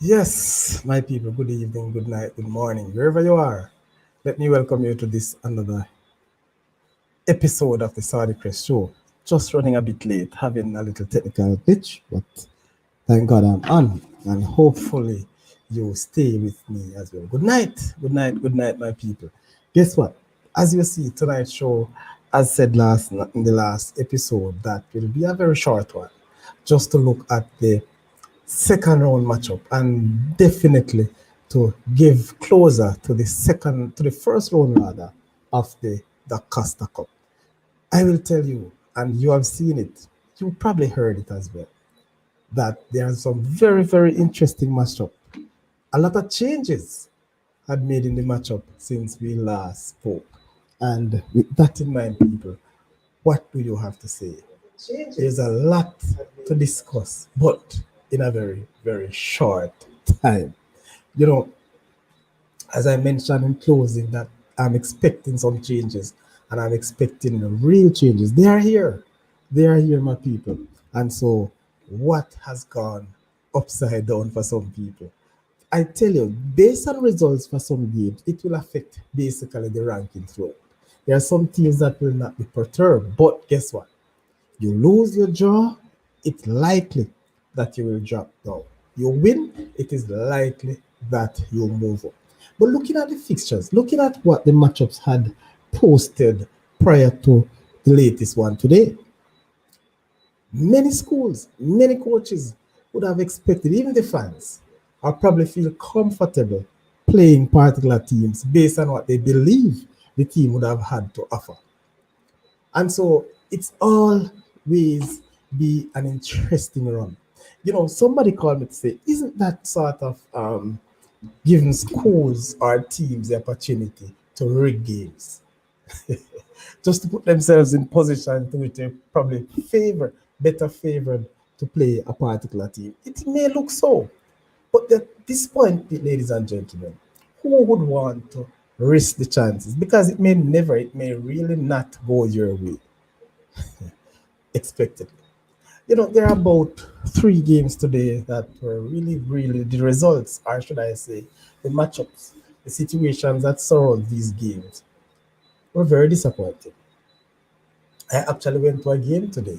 Yes, my people, good evening, good night, good morning, wherever you are. Let me welcome you to this another episode of the Saudi Crest Show. Just running a bit late, having a little technical glitch, but thank God I'm on, and hopefully you stay with me as well. Good night, good night, good night, my people. Guess what? As you see, tonight's show, as said last in the last episode, that will be a very short one, just to look at the second round matchup and definitely to give closer to the first round rather of the DaCosta Cup. I will tell you, and you have seen it, you probably heard it as well, that there are some very, very interesting matchup. A lot of changes had made in the matchup since we last spoke. And with that in mind, people, what do you have to say? There's a lot to discuss, but in a very, very short time. You know, as I mentioned in closing, that I'm expecting some changes and I'm expecting the real changes. They are here. They are here, my people. And so, what has gone upside down for some people? I tell you, based on results for some games, it will affect basically the ranking throughout. There are some teams that will not be perturbed, but guess what? You lose your draw, it's likely that you will drop down. You win, it is likely that you'll move up. But looking at the fixtures, looking at what the matchups had posted prior to the latest one today, many schools, many coaches would have expected, even the fans, are probably feel comfortable playing particular teams based on what they believe the team would have had to offer. And so it's always be an interesting run. You know, somebody called me to say, isn't that sort of giving schools or teams the opportunity to rig games? Just to put themselves in position to which they probably better favored to play a particular team. It may look so, but at this point, ladies and gentlemen, who would want to risk the chances? Because it may really not go your way expectedly. You know, there are about three games today that were really, really the results, or should I say, the matchups, the situations that surround these games were very disappointing. I actually went to a game today,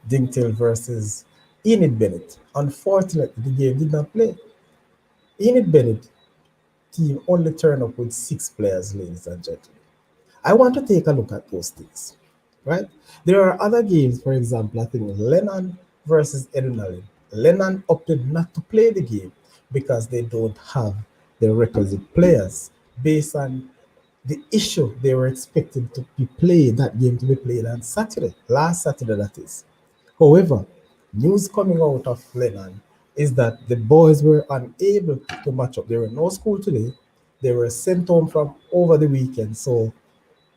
Dingtail versus Enid Bennett. Unfortunately, the game did not play. Enid Bennett team only turned up with six players, ladies and gentlemen. I want to take a look at those things, right? There are other games, for example, I think Lennon versus Edinalin. Lennon opted not to play the game because they don't have the requisite players based on the issue they were expected to be played, that game to be played on Saturday, last Saturday that is. However, news coming out of Lennon is that the boys were unable to match up. There were no school today. They were sent home from over the weekend. So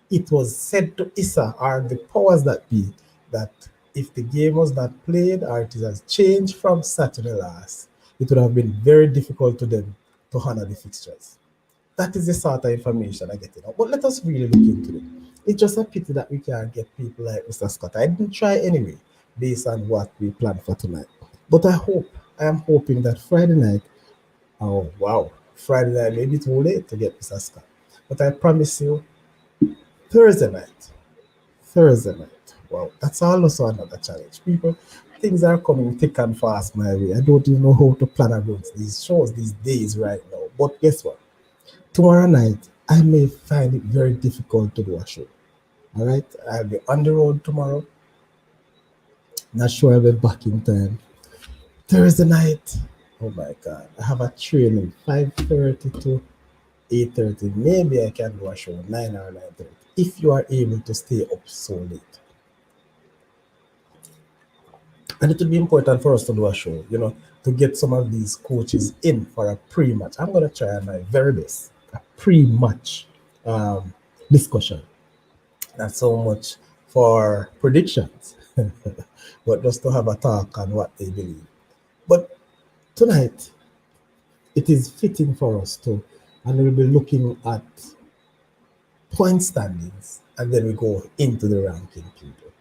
it was said to ISSA or the powers that be that if the game was not played or it has changed from Saturday last, it would have been very difficult to them to honor the fixtures. That is the sort of information I get. But let us really look into it. It's just a pity that we can't get people like Mr. Scott. I didn't try anyway, based on what we planned for tonight. But I am hoping that Friday night, oh wow, Friday night may be too late to get Mr. Scott. But I promise you, Thursday night, Thursday night. Wow, that's also another challenge. People, things are coming thick and fast my way. I don't even know how to plan around these shows these days right now. But guess what? Tomorrow night, I may find it very difficult to do a show. All right, I'll be on the road tomorrow. Not sure I'll be back in time. Thursday night, oh my God, I have a training 5:30 to 8:30. Maybe I can do a show 9 or 9:30 if you are able to stay up so late. And it would be important for us to do a show, to get some of these coaches in for a pre-match. I'm going to try my very best. A pre-match um, discussion. Not so much for predictions, but just to have a talk on what they believe. But tonight, it is fitting for us to, and we'll be looking at point standings, and then we go into the ranking, people.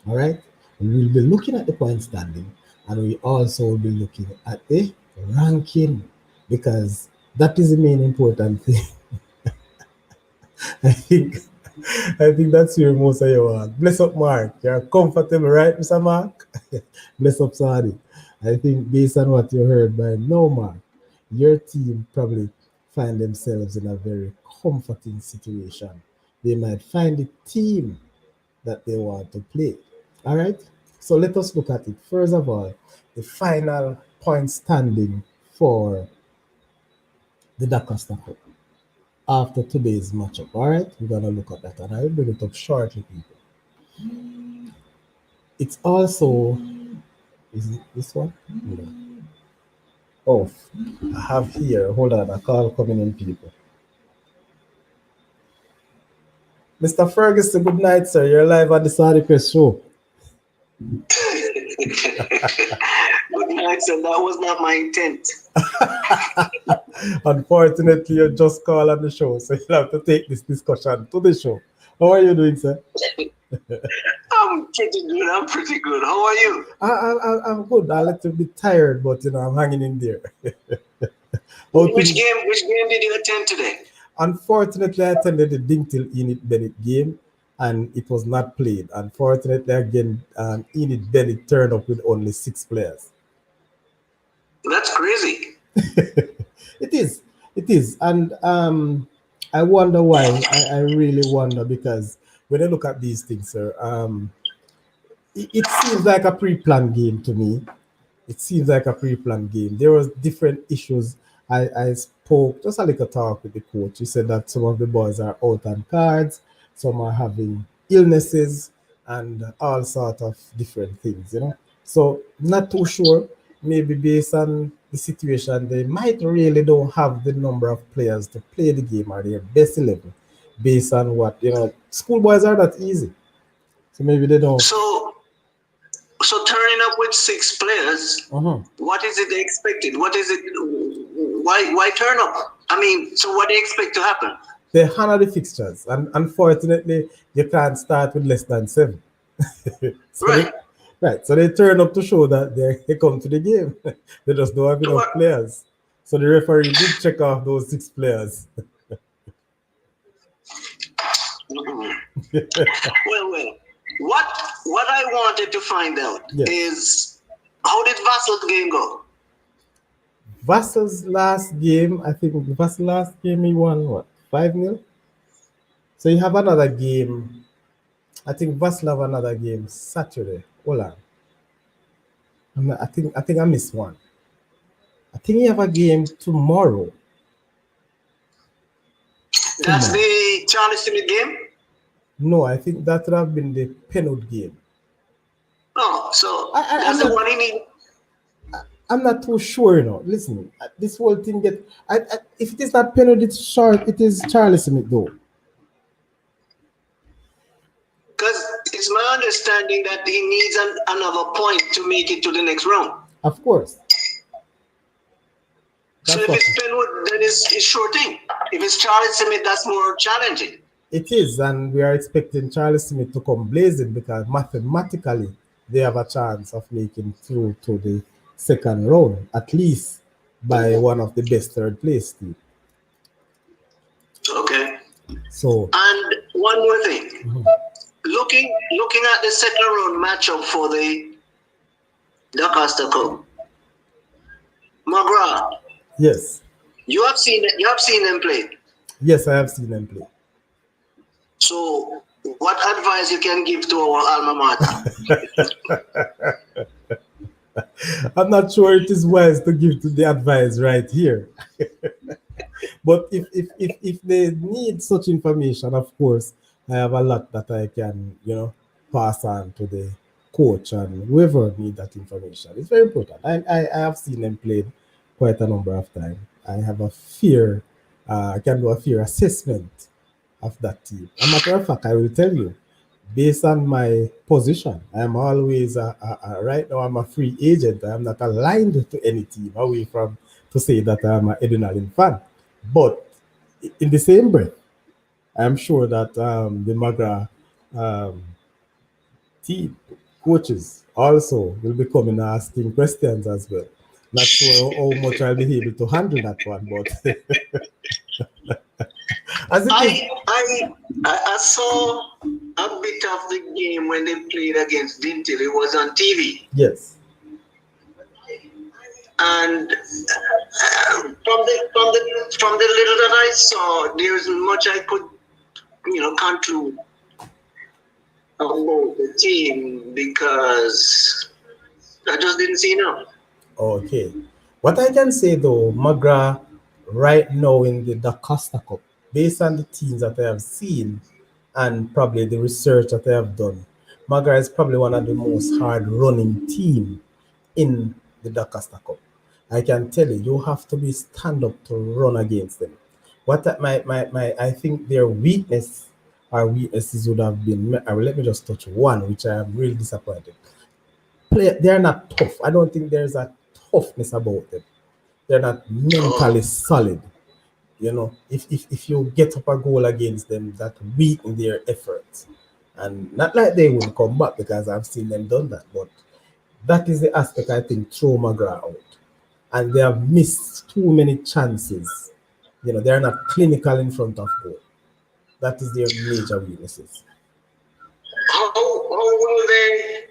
All right? We will be looking at the point standing, and we also will be looking at the ranking, because that is the main important thing. I think I think that's where most of you are. Bless up, Mark. You're comfortable, right, Mr. Mark? Bless up, Sadi. I think based on what you heard by now, Mark, your team probably find themselves in a very comforting situation. They might find the team that they want to play. All right? So let us look at it. First of all, the final point standing for the DaCosta Cup after today's matchup. All right? We're going to look at that, and I will bring it up shortly, people. It's also, is it this one? No. Oh, I have here, hold on, a call coming in, people. Mr. Fergus, good night, sir. You're live on the Saudi Press Show. Good night, sir. That was not my intent. Unfortunately, you just called on the show, so you'll have to take this discussion to the show. How are you doing, sir? I'm pretty good. How are you? I'm good. I'm a little bit tired, but I'm hanging in there. Which game did you attend today? Unfortunately, I attended the Dingtil Enid Bennett game, and it was not played. Unfortunately, again, Enid Bennett turned up with only 6 players. That's crazy. It is, and I wonder why. I really wonder, because when I look at these things, sir, it seems like a pre-planned game to me. It seems like a pre-planned game. There was different issues. I spoke just a little talk with the coach. He said that some of the boys are out on cards, some are having illnesses, and all sort of different things. So not too sure. Maybe based on the situation, they might really don't have the number of players to play the game at their best 11, based on what schoolboys are that easy. So maybe they don't. So turning up with 6 players, what is it they expected? What is it? Why turn up? I mean, so what do they expect to happen? They honor the fixtures, and unfortunately, you can't start with less than 7. Right. So they turn up to show that they come to the game. They just don't have enough players. So the referee did check off those 6 players. Well. What I wanted to find out is, how did Vassal's game go? Vassal's last game, I think Vassal's last game he won what, 5-0? So you have another game. I think Vassal have another game Saturday. Hold on. I think I missed one. I think you have a game tomorrow. That's the Charlie Smith game? No, I think that would have been the Penwood game. Oh, so that's the one he need. I'm not too sure, Listen, this whole thing if it is not Penwood, it is Charlie Smith though. Because it's my understanding that he needs another point to make it to the next round. Of course. So if it's Penwood, then it's sure thing. If it's Charlie Smith, that's more challenging. It is, and we are expecting Charlie Smith to come blazing, because mathematically they have a chance of making through to the second round, at least by one of the best third place teams. Okay. So, and one more thing. Looking at the second round matchup for the DaCosta Cup, McGrath. Yes. You have seen them play. Yes, I have seen them play. So, what advice you can give to our alma mater? I'm not sure it is wise to give the advice right here. But if they need such information, of course, I have a lot that I can, pass on to the coach and whoever need that information. It's very important. I have seen them play quite a number of times. I have I can do a fair assessment of that team. As a matter of fact, I will tell you, based on my position, I am always right now I'm a free agent. I am not aligned to any team, away from to say that I'm an Edinalin fan. But in the same breath, I'm sure that the Magra um, team coaches also will be coming asking questions as well. Not sure how much I'll be able to handle that one, but as it is, I saw a bit of the game when they played against Dintil. It was on TV. yes. And from the little that I saw, there's much I could conclude about the team because I just didn't see enough. Okay. What I can say though, Magra right now in the DaCosta Cup, based on the teams that I have seen and probably the research that I have done, Magra is probably one of the most hard running team in the DaCosta Cup. I can tell you, you have to be stand up to run against them. I think their weakness or weaknesses would have been, let me just touch one, which I am really disappointed. They're not tough. I don't think there's a toughness about them. They're not mentally solid. You know, if you get up a goal against them, that weaken their efforts. And not like they will come back because I've seen them done that, but that is the aspect I think throw McGrath out. And they have missed too many chances. You know, they're not clinical in front of goal. That is their major weaknesses. How will they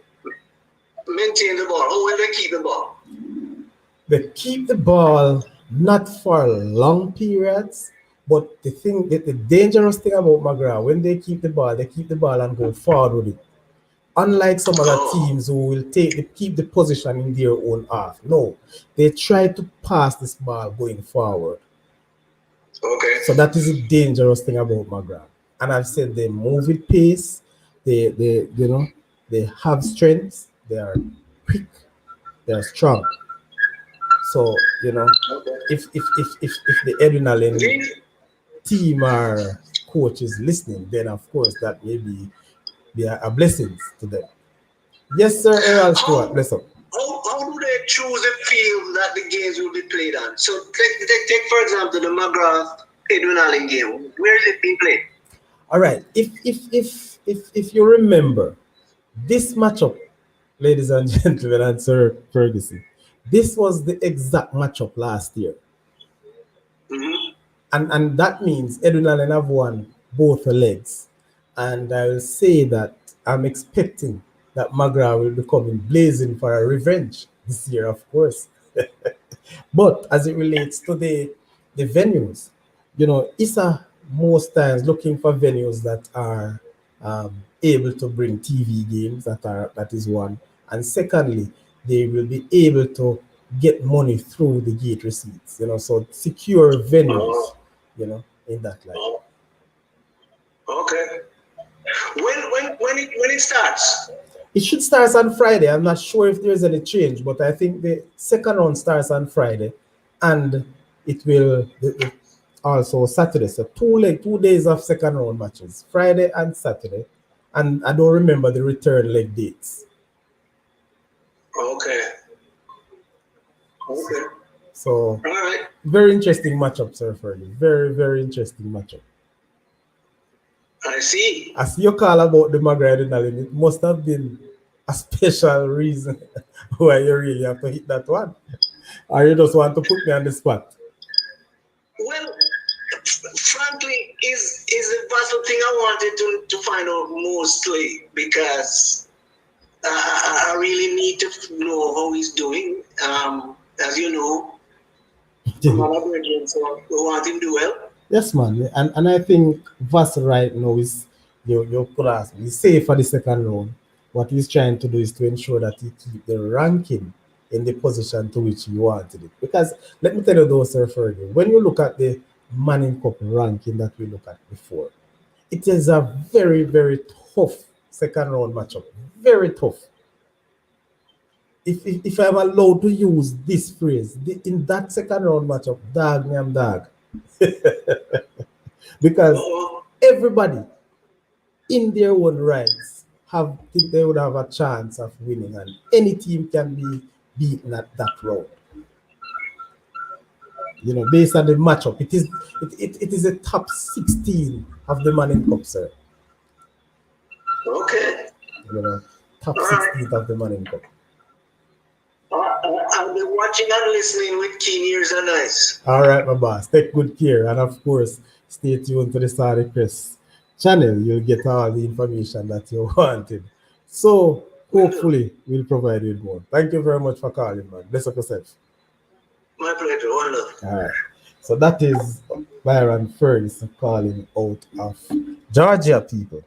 maintain the ball? How will they keep the ball? They keep the ball not for long periods, but the dangerous thing about McGrath, when they keep the ball and go forward with it. Unlike some other teams who will keep the position in their own half. No, they try to pass this ball going forward. Okay. So that is the dangerous thing about McGrath. And I've said they move with pace, they have strengths, they are quick, they are strong. So, if the Edwin Allen team or coach is listening, then of course that may be a blessing to them. Yes, sir, Errol Stewart, bless up. How do they choose a field that the games will be played on? So take for example the McGrath Edwin Allen game. Where is it being played? All right. If you remember this matchup, ladies and gentlemen, and Sir Ferguson, this was the exact matchup last year. Mm-hmm. And that means Edwin Allen have won both legs. And I will say that I'm expecting that McGrath will be coming blazing for a revenge this year, of course. But as it relates to the venues, ISSA most times looking for venues that are able to bring TV games. That is one, and secondly, they will be able to get money through the gate receipts. So secure venues. In that light. Okay. When it starts? It should start on Friday. I'm not sure if there's any change, but I think the second round starts on Friday, and it will also Saturday. So 2 days of second round matches, Friday and Saturday, and I don't remember the return leg dates. Okay. So, all right. Very interesting matchup, Sir Fergus. Very, very interesting matchup. I see. As you call about the McGrath, it must have been a special reason why you really have to hit that one. Or you just want to put me on the spot? Well, frankly, is the something I wanted to find out mostly because I really need to know how he's doing. As you know, I'm a Brazilian, so we want him to do well. Yes, man. And I think Vass right now is, you could ask me, he's safe for the second round. What he's trying to do is to ensure that he keep the ranking in the position to which he wanted it. Because let me tell you though, Sir Fergie, when you look at the Manning Cup ranking that we looked at before, it is a very, very tough second round matchup. Very tough. If I'm allowed to use this phrase, in that second round matchup, dog me am dog. Because everybody in their own rights think they would have a chance of winning, and any team can be beaten at that round. You know, based on the matchup, it is a top 16 of the Manning Cup, sir. Okay. You know, top All right. 16th of the Manning Cup. I'll be watching and listening with keen ears and eyes. All right, my boss. Take good care, and of course, stay tuned to the Saudi Press channel. You'll get all the information that you wanted. So Will do. hopefully, we'll provide you with more. Thank you very much for calling, man. Bless up yourself. My pleasure. One love. All right. So that is Byron Fergus calling out of Georgia, people.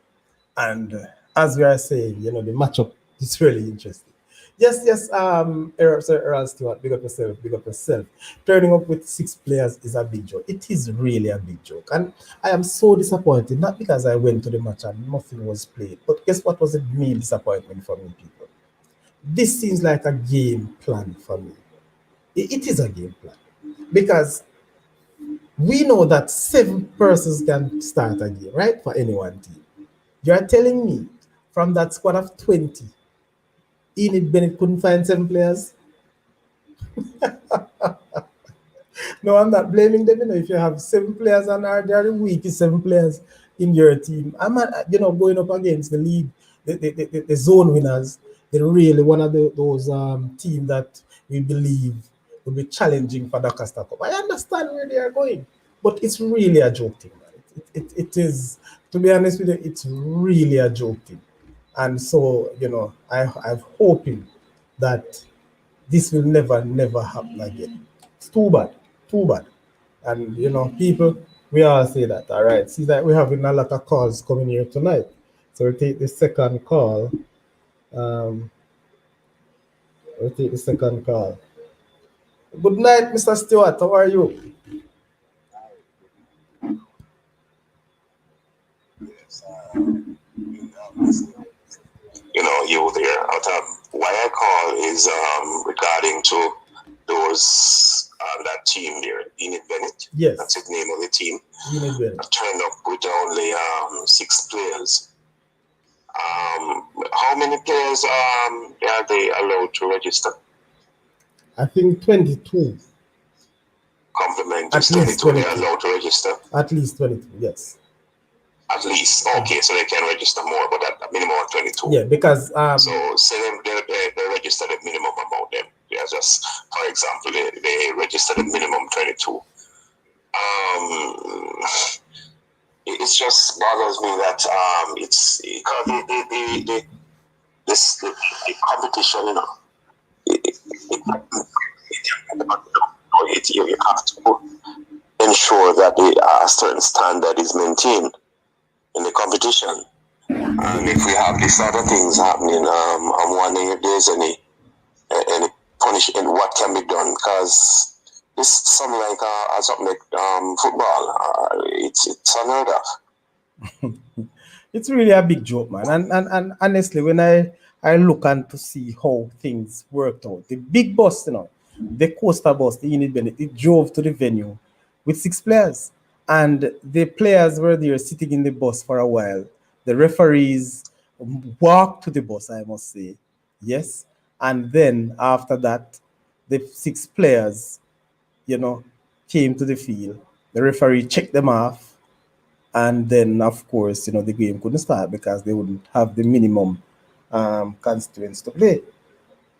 And as we are saying, you know, the matchup is really interesting. Yes, yes, Sir Earl Stewart, big up yourself, big up yourself. Turning up with 6 players is a big joke. It is really a big joke. And I am so disappointed, not because I went to the match and nothing was played, but guess what was a main disappointment for me, people? This seems like a game plan for me. It is a game plan. Because we know that 7 persons can start a game, right? For any one team. You are telling me from that squad of 20, Enid Bennett couldn't find 7 players? No, I'm not blaming them. You know, if you have 7 players and they are the weakest 7 players in your team, I'm not, you know, going up against the league, the zone winners. They're really one of those teams that we believe will be challenging for the DaCosta Cup. I understand where they are going, but it's really a joke thing, man. It is, to be honest with you, it's really a joke thing. And so, you know, I'm hoping that this will never happen again. It's too bad, too bad. And you know, people, we all say that. All right, see that we're having a lot of calls coming here tonight. So we'll take the second call. Um, we'll take the second call. Good night, Mr. Stewart. How are you? You there. Why I call is regarding to those that team there, Enid Bennett. Yes. That's the name of the team. Enid Bennett turned up with only 6 players. How many players are they allowed to register? I think 22. Compliment. At least 22. They're allowed to register. At least 22. Yes. At least. Okay, so they can register more, but at a minimum of 22. Yeah, because so say they register the minimum amount them. Yeah, just for example, they register the minimum 22. It just bothers me that it's because the competition, you know, you have to ensure that a certain standard is maintained in the competition. And if we have these other things happening, I'm wondering if there's any punishment, what can be done, because it's something like something like football. It's unheard of. It's really a big joke, man. And honestly, when I look and to see how things worked out, the big bus, you know, the Costa bus, the Enid Bennett, it drove to the venue with 6 players. And the players were there sitting in the bus for a while. The referees walked to the bus, I must say. Yes. And then after that, the 6 players, you know, came to the field. The referee checked them off. And then, of course, you know, the game couldn't start because they wouldn't have the minimum constituents to play.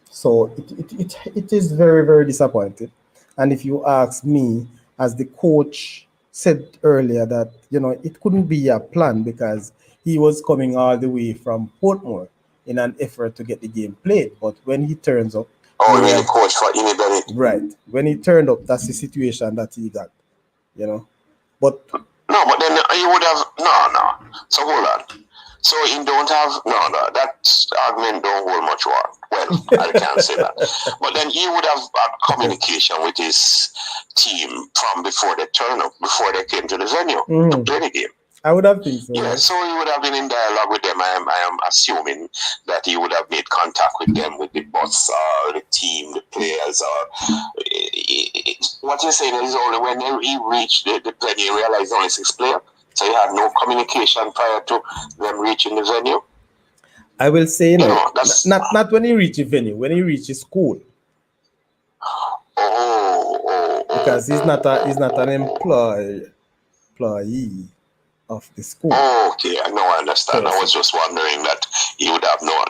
So it is very, very disappointing. And if you ask me, as the coach said earlier, that, you know, it couldn't be a plan because he was coming all the way from Portmore in an effort to get the game played. But when he turns up... Oh, you mean the coach for anybody? Right. When he turned up, that's the situation that he got, you know. But... No, but then you would have... No. So hold on. So he don't have... No, that argument don't hold much water. Well, I can't say that. But then he would have had communication with his team from before they turn up, before they came to the venue to play the game. I would have think so. Yeah, so he would have been in dialogue with them. I am assuming that he would have made contact with them, with the boss or the team, the players. Or what you're saying is only when he reached the venue, he realized only 6 players. So he had no communication prior to them reaching the venue. I will say, not when he reached the venue, when he reached his school. Oh. because he's not an employee of the school. Oh, okay, I know, I understand. Yes, I was just wondering that he would have no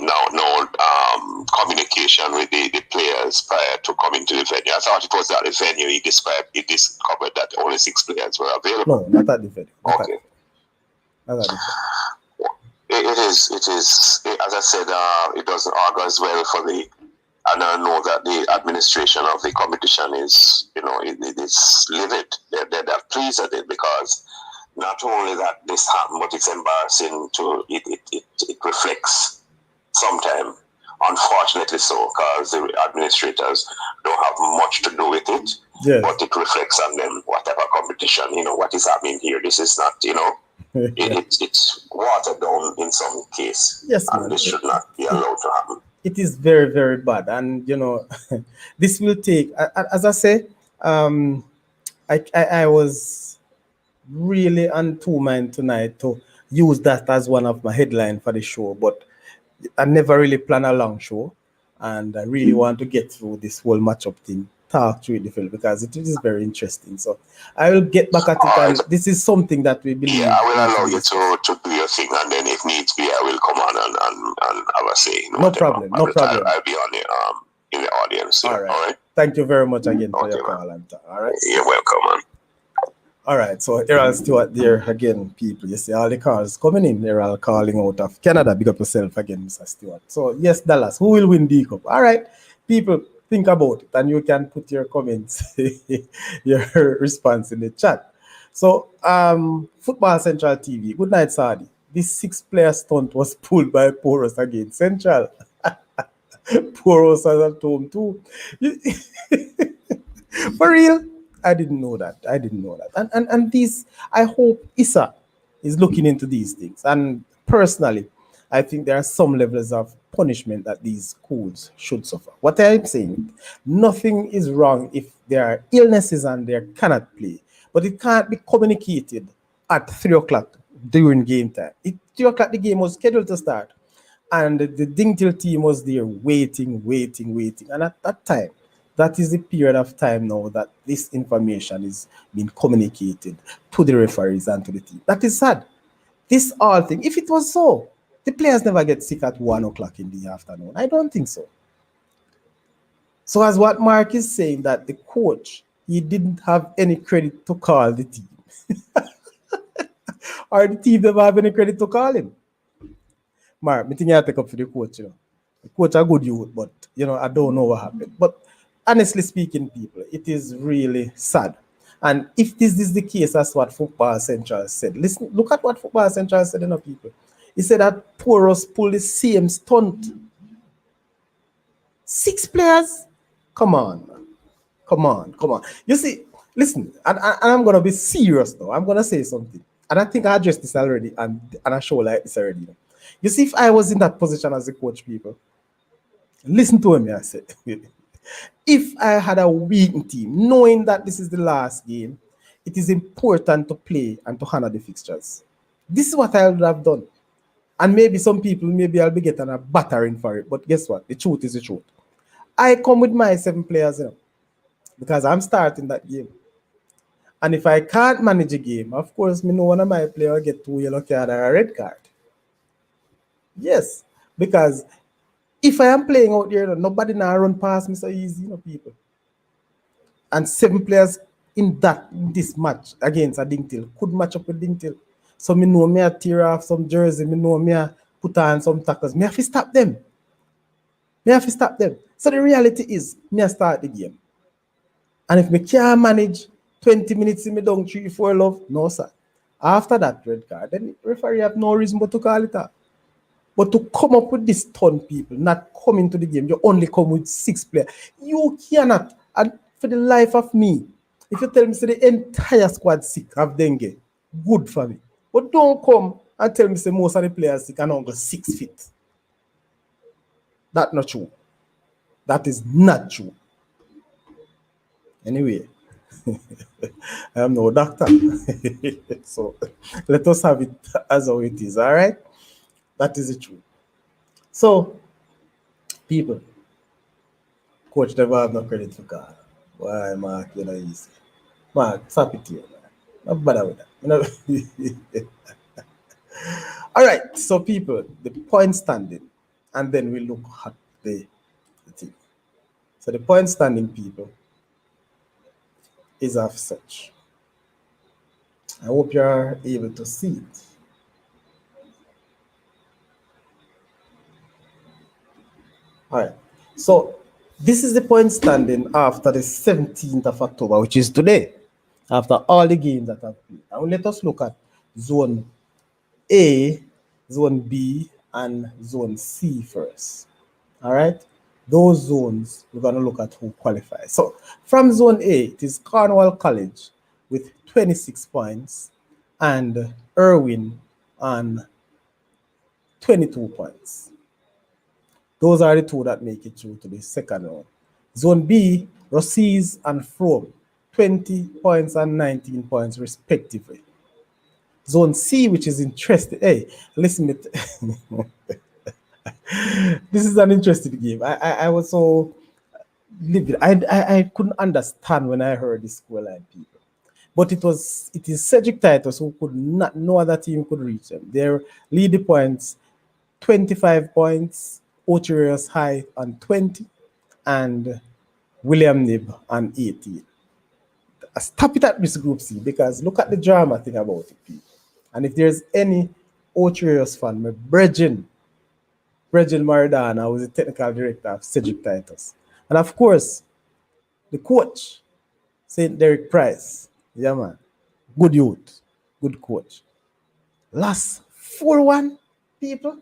communication with the players prior to coming to the venue. I thought it was at the venue he discovered that only 6 players were available. No, not at the venue. Okay. Not at the venue. It is, as I said, it doesn't augur as well for the, and I know that the administration of the competition is, it is livid. They're pleased at it because not only that this happened, but it's embarrassing it reflects sometimes, unfortunately so, because the administrators don't have much to do with it, yes. But it reflects on them, whatever competition, what is happening here. This is not, it's watered down in some case. Yes, and man. this should not be allowed to happen. It is very, very bad. And, this will take, as I say, I was really on two mind tonight to use that as one of my headline for the show, but I never really plan a long show, and I really want to get through this whole matchup thing, talk through it because it is very interesting. So I will get back at it, and this is something that we believe. Yeah, I will allow you to do your thing, and then if needs be, I will come on and have a say. No problem. No problem. I'll be on in the audience. All right. Thank you very much again for your call. All right. You're welcome, man. All right, so Errol Stewart there again, people. You see all the calls coming in. Errol calling out of Canada. Big up yourself again, Mr. Stewart. So, yes, Dallas, who will win the cup? All right, people, think about it, and you can put your comments, your response in the chat. So, Football Central TV. Good night, Sadi. This 6-player stunt was pulled by Poros against Central. Poros has at home too. For real? I didn't know that. And these, I hope ISSA is looking into these things. And personally, I think there are some levels of punishment that these schools should suffer. What I'm saying, nothing is wrong if there are illnesses and they cannot play, but it can't be communicated at 3 o'clock during game time. At 3 o'clock, the game was scheduled to start, and the Dingtil team was there waiting. And at that time, that is the period of time now that this information is being communicated to the referees and to the team. That is sad. This all thing, if it was so, the players never get sick at 1 o'clock in the afternoon. I don't think so. So as what Mark is saying, that the coach, he didn't have any credit to call the team. Or the team never have any credit to call him. Mark, I think you have to take up for the coach. The coach a good youth, but I don't know what happened. But honestly speaking, people, it is really sad. And if this is the case, that's what Football Central said. Listen, look at what Football Central said, people. He said that Poros pulled the same stunt. 6 players? Come on, man. Come on. You see, listen, and I'm going to be serious now. I'm going to say something. And I think I addressed this already, and I show like this already. You see, if I was in that position as a coach, people, listen to him, I said. If I had a weak team, knowing that this is the last game, it is important to play and to honor the fixtures. This is what I would have done. And maybe some people, I'll be getting a battering for it. But guess what? The truth is the truth. I come with my 7 players, because I'm starting that game. And if I can't manage a game, of course, me know one of my players will get 2 yellow card or a red card. Yes, because if I am playing out there, nobody now run past me so easy, people. And 7 players in this match against a Dingtil could match up with Dingtil. So me know me a tear off some jersey, me know me a put on some tackles. Me have to stop them. So the reality is, me a start the game. And if me can't manage 20 minutes in me down 3-4 love, no sir. After that red card, then the referee have no reason but to call it out. But to come up with this ton people, not coming to the game, you only come with 6 players. You cannot. And for the life of me, if you tell me say the entire squad sick have dengue, good for me. But don't come and tell me say most of the players sick and only 6 feet. That's not true. That is not true. Anyway, I am no doctor. So let us have it as how it is, all right? That is the truth. So, people, coach never have no credit for God. Why, Mark, easy. Man, stop it here, man. Not bother with that. All right, so people, the point standing, and then we look at the thing. So the point standing, people, is as such. I hope you're able to see it. All right. So this is the point standing after the 17th of October, which is today, after all the games that have played. Now let us look at Zone A, Zone B, and Zone C first. All right. Those zones, we're going to look at who qualifies. So from Zone A, it is Cornwall College with 26 points and Irwin on 22 points. Those are the two that make it through to the second round. Zone B, Rossies and Frome, 20 points and 19 points respectively. Zone C, which is interesting. Hey, listen, this is an interesting game. I was so livid. I couldn't understand when I heard the scoreline, people. But it is Cedric Titus who could not, no other team could reach them. Their lead the points, 25 points, Ocherius High on 20, and William Nib on 18. Stop it at this group C, because look at the drama thing about it, people. And if there's any Ocherius fan, my Bregin Maradona was the technical director of Cedric Titus. And of course, the coach, St. Derek Price. Yeah, man. Good youth. Good coach. Last 4-1, people,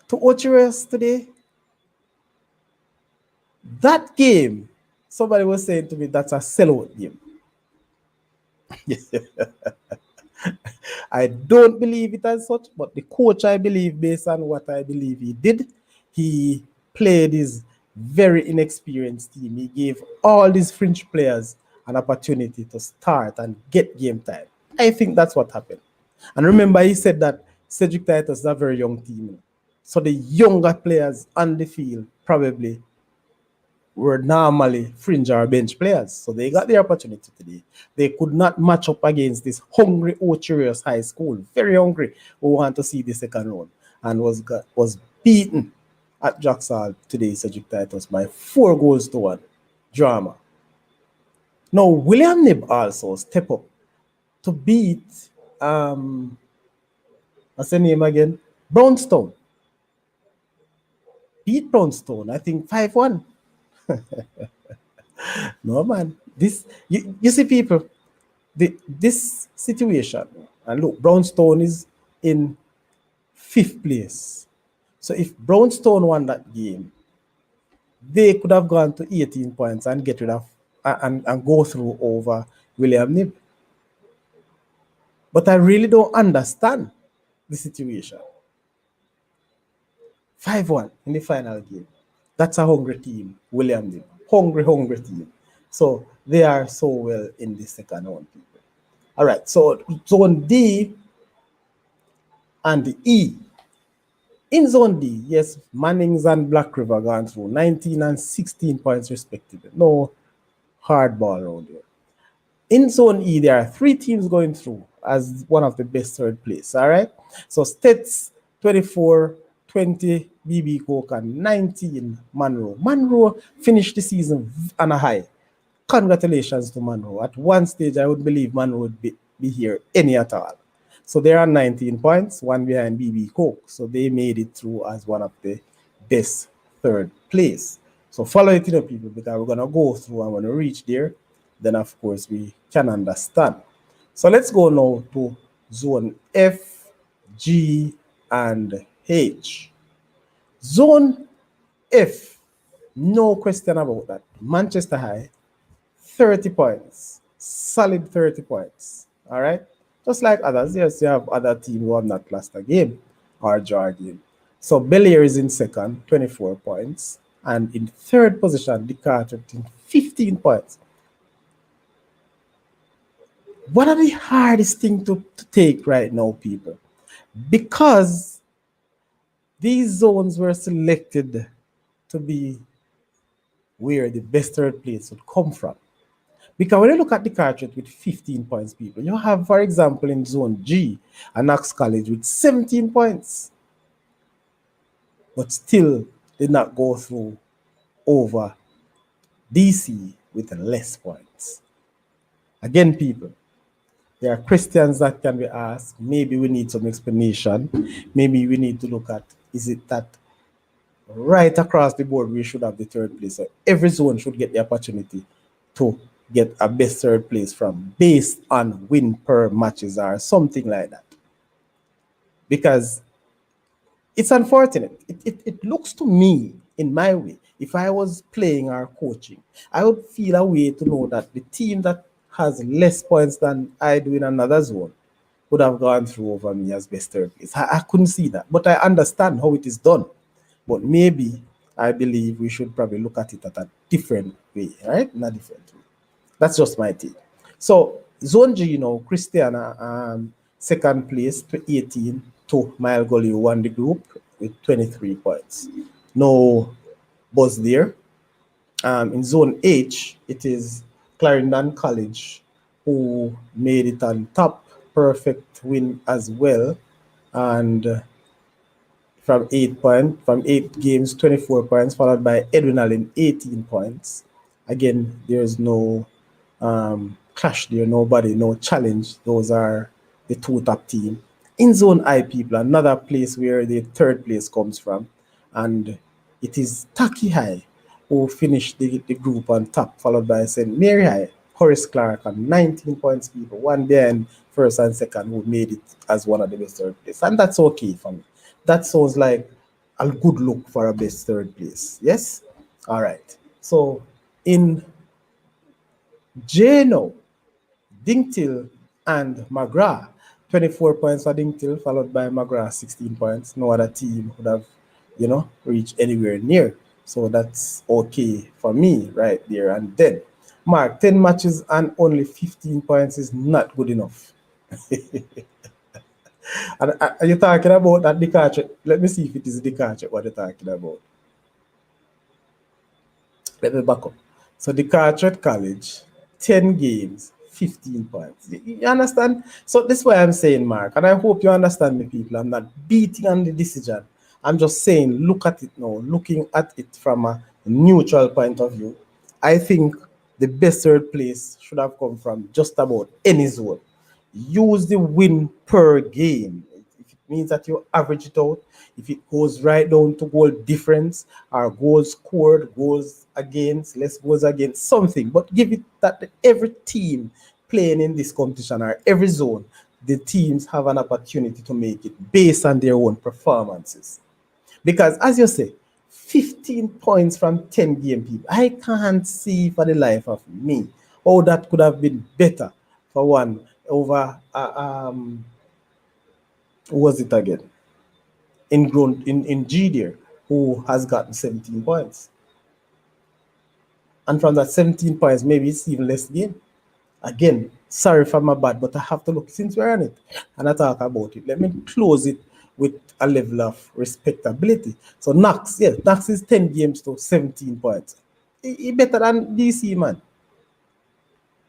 to Ocherius today. That game, somebody was saying to me, that's a sellout game. I don't believe it as such, but the coach, I believe, based on what I believe he did, he played his very inexperienced team. He gave all these French players an opportunity to start and get game time. I think that's what happened. And remember, he said that Cedric Titus is a very young team. So the younger players on the field probably were normally fringe or bench players. So they got the opportunity today. They could not match up against this hungry Ocherius High School, very hungry, who want to see the second round, and was beaten at Jackson today, Cedric Titus, by 4-1 drama. Now, William Nib also step up to beat, what's the name again? Brownstone. Beat Brownstone, I think 5-1. No, man. This you see, people, this situation, and look, Brownstone is in 5th place. So if Brownstone won that game, they could have gone to 18 points and get rid of and go through over William Nib. But I really don't understand the situation. 5-1 in the final game. That's a hungry team, William Nib. Hungry team. So they are so well in the second round, people. All right, so Zone D and the E. In Zone D, yes, Mannings and Black River gone through 19 and 16 points respectively. No hard ball around here. In Zone E, there are 3 teams going through as one of the best third place. All right, so Stets 24, 20 BB Coke, and 19 Monroe. Monroe finished the season on a high. Congratulations to Monroe. At one stage, I would believe Monroe would be here any at all. So they are 19 points, one behind BB Coke. So they made it through as one of the best third place. So follow it, people, because we're going to go through and when we reach there, then of course we can understand. So let's go now to Zone F, G, and H. Zone F, no question about that. Manchester High, 30 points, solid 30 points. All right, just like others. Yes, you have other teams who have not lost a game or draw a game. So Belair is in second, 24 points, and in third position, DaCosta, 15 points. What are the hardest thing to take right now, people? Because these zones were selected to be where the best third place would come from. Because when you look at the cartridge with 15 points, people, you have, for example, in Zone G, a Knox College with 17 points, but still did not go through over DC with less points. Again, people, there are questions that can be asked. Maybe we need some explanation. Maybe we need to look at, is it that right across the board we should have the third place? So every zone should get the opportunity to get a best third place from based on win per matches or something like that. Because it's unfortunate. It looks to me, in my way, if I was playing or coaching, I would feel a way to know that the team that has less points than I do in another zone would have gone through over me as best third place. I couldn't see that, but I understand how it is done. But maybe I believe we should probably look at it at a different way, right? In a different way. That's just my take. So Zone G, Christiana, second place to 18 to Mile Gully won the group with 23 points. No buzz there. In Zone H, it is Clarendon College who made it on top. Perfect win as well. And from 8 games, 24 points, followed by Edwin Allen, 18 points. Again, there's no clash there, nobody, no challenge. Those are the two top teams. In Zone I, people, another place where the third place comes from, and it is Taki High who finished the group on top, followed by St. Mary High, Horace Clark on 19 points, people, one behind first and second, who made it as one of the best third place. And that's okay for me. That sounds like a good look for a best third place. Yes? All right. So in J now, Dingtil and McGrath, 24 points for Dingtil, followed by McGrath, 16 points. No other team would have, reached anywhere near. So that's okay for me right there. And then, Mark, 10 matches and only 15 points is not good enough. And are you talking about that DaCosta? Let me see if it is DaCosta what you're talking about. Let me back up. So DaCosta College, 10 games, 15 points. You understand? So this is why I'm saying, Mark, and I hope you understand me, people. I'm not beating on the decision. I'm just saying, look at it now, looking at it from a neutral point of view. I think the best third place should have come from just about any zone. Use the win per game. If it means that you average it out, if it goes right down to goal difference or goals scored, goals against, less goals against, something, but give it that every team playing in this competition or every zone, the teams have an opportunity to make it based on their own performances. Because as you say, 15 points from 10 game, people, I can't see for the life of me how that could have been better for one over who was it again? In G there, who has gotten 17 points. And from that 17 points, maybe it's even less game. Again, sorry for my bad, but I have to look since we're on it and I talk about it. Let me close it with a level of respectability. So Knox, yes, Knox is 10 games to 17 points. He better than DC, man.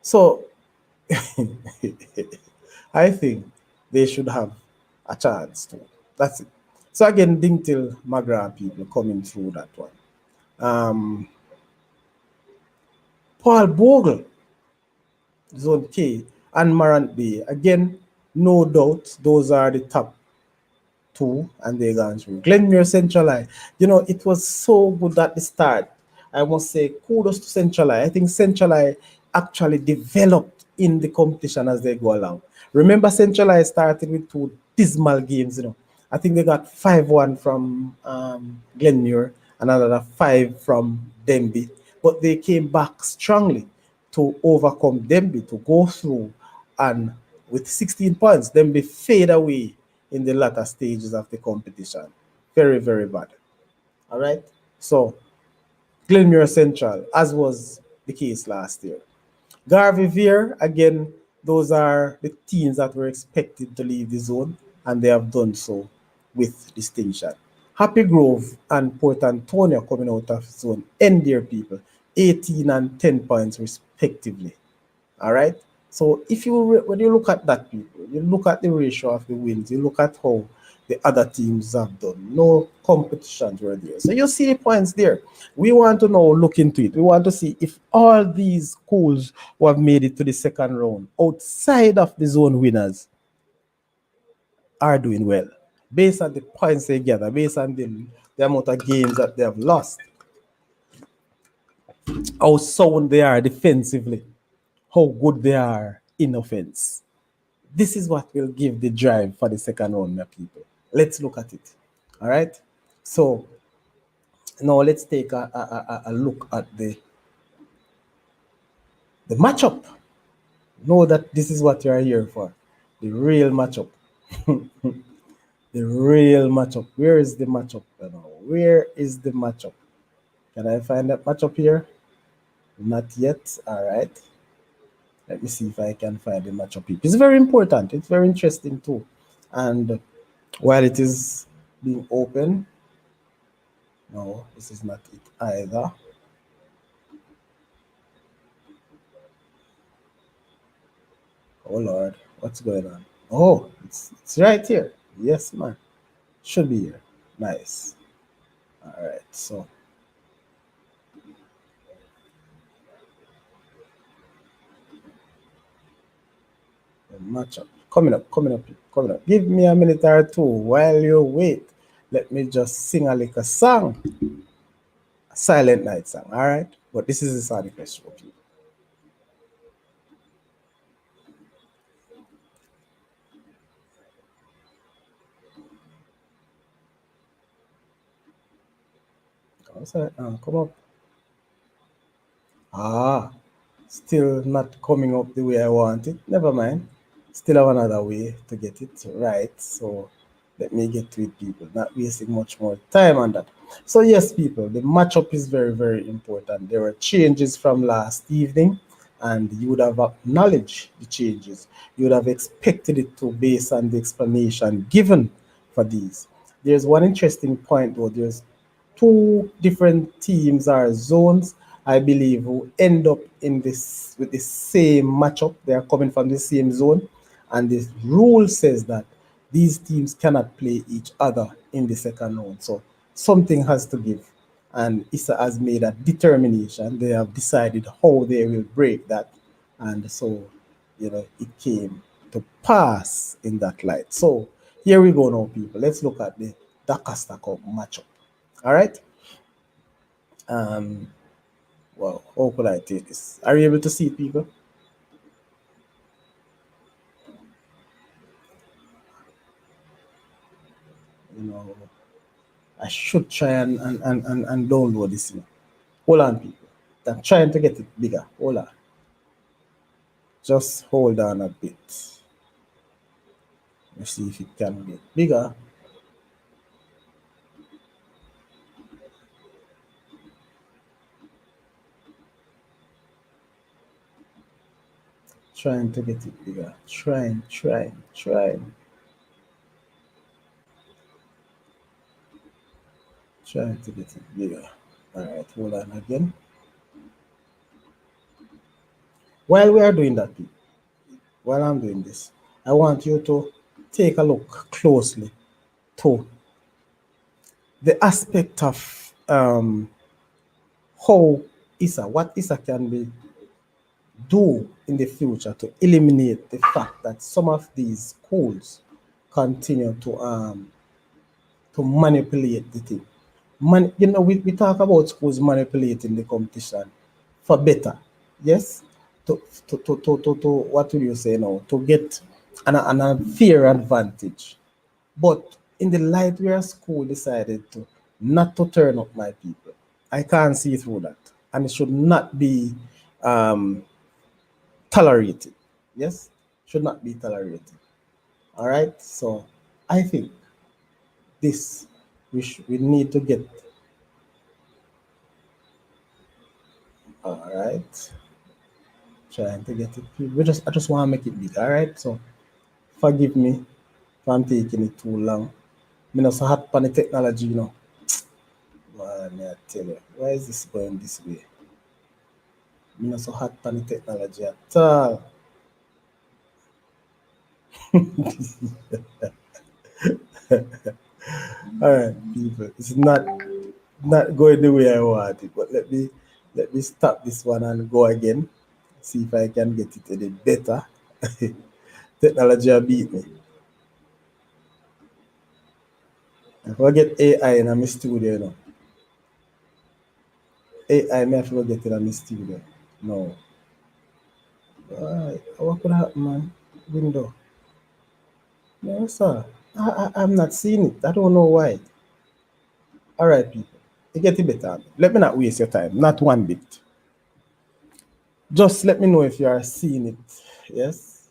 So I think they should have a chance to. That's it. So again, Dingtil McGrath people coming through that one. Paul Bogle, Zone K, and Marant Bay. Again, no doubt those are the top two, and they gone through. Glenmuir Central High. It was so good at the start. I must say kudos to Central High. I think Central High actually developed in the competition as they go along. Remember, Central High started with 2 dismal games. I think they got 5-1 from Glenmuir and another 5 from Denby. But they came back strongly to overcome Denby, to go through, and with 16 points, Denby fade away in the latter stages of the competition. Very, very bad. All right? So, Glenmuir Central, as was the case last year. Garvey Veer, again, those are the teams that were expected to leave the zone, and they have done so with distinction. Happy Grove and Port Antonio coming out of zone N, dear people, 18 and 10 points respectively. All right. So if when you look at that, people, you look at the ratio of the wins, you look at how the other teams have done. No competitions were there. So you see the points there. We want to now look into it. We want to see if all these schools who have made it to the second round outside of the zone winners are doing well. Based on the points they gather, based on the amount of games that they have lost, how sound they are defensively, how good they are in offense. This is what will give the drive for the second round, my people. Let's look at it. All right. So now let's take a look at the matchup. Know that this is what you are here for. The real matchup. The real matchup. Where is the matchup? Where is the matchup? Can I find that matchup here? Not yet. All right. Let me see if I can find the matchup. It's very important. It's very interesting too. And while it is being open, no, this is not it either. Oh Lord, what's going on? Oh, it's right here. Yes, man. Should be here. Nice. All right, so the matchup coming up, coming up, coming up. Give me a minute or two while you wait. Let me just sing a little song, a Silent Night song. All right, but this is the Saudi Crest Show, people. Come up. Ah, still not coming up the way I want it. Never mind. Still have another way to get it right. So let me get to it, people. Not wasting much more time on that. So yes, people, the matchup is very, very important. There were changes from last evening, and you would have acknowledged the changes. You would have expected it to based on the explanation given for these. There's one interesting point though. There's two different teams or zones, I believe, who end up in this with the same matchup. They are coming from the same zone, and the rule says that these teams cannot play each other in the second round. So something has to give, and ISSA has made a determination. They have decided how they will break that, and so it came to pass in that light. So here we go now, people. Let's look at the DaCosta Cup matchup. All right. Um, well, how could I take this? Are you able to see it, people? I should try and download this. Hold on, people. I'm trying to get it bigger. Hold on. Just hold on a bit. Let's see if it can get bigger. Trying to get it bigger. Trying. Trying to get it bigger. All right, hold on again. While we are doing that, people, while I'm doing this, I want you to take a look closely to the aspect of how what ISSA can be do in the future to eliminate the fact that some of these schools continue to manipulate the thing. We talk about schools manipulating the competition for better, yes. To what will you say now? To get an unfair advantage. But in the light where school decided to not to turn up, my people, I can't see through that, and it should not be tolerated. Yes, should not be tolerated. All right. So I think this we need to get. All right. Trying to get it. I just want to make it big. All right. So forgive me if I'm taking it too long. I'm not so hot on the technology. Man, I tell you, why is this going this way? I'm not so hot on the technology at all. All right, people. It's not going the way I want it, but let me stop this one and go again. See if I can get it any better. Technology will beat me. If I get AI in my studio, you know. AI may have to go get it in my studio. No. Alright, what could happen, man? Window. No, sir. I'm not seeing it. I don't know why. Alright, people. You get it better. Let me not waste your time. Not one bit. Just let me know if you are seeing it. Yes?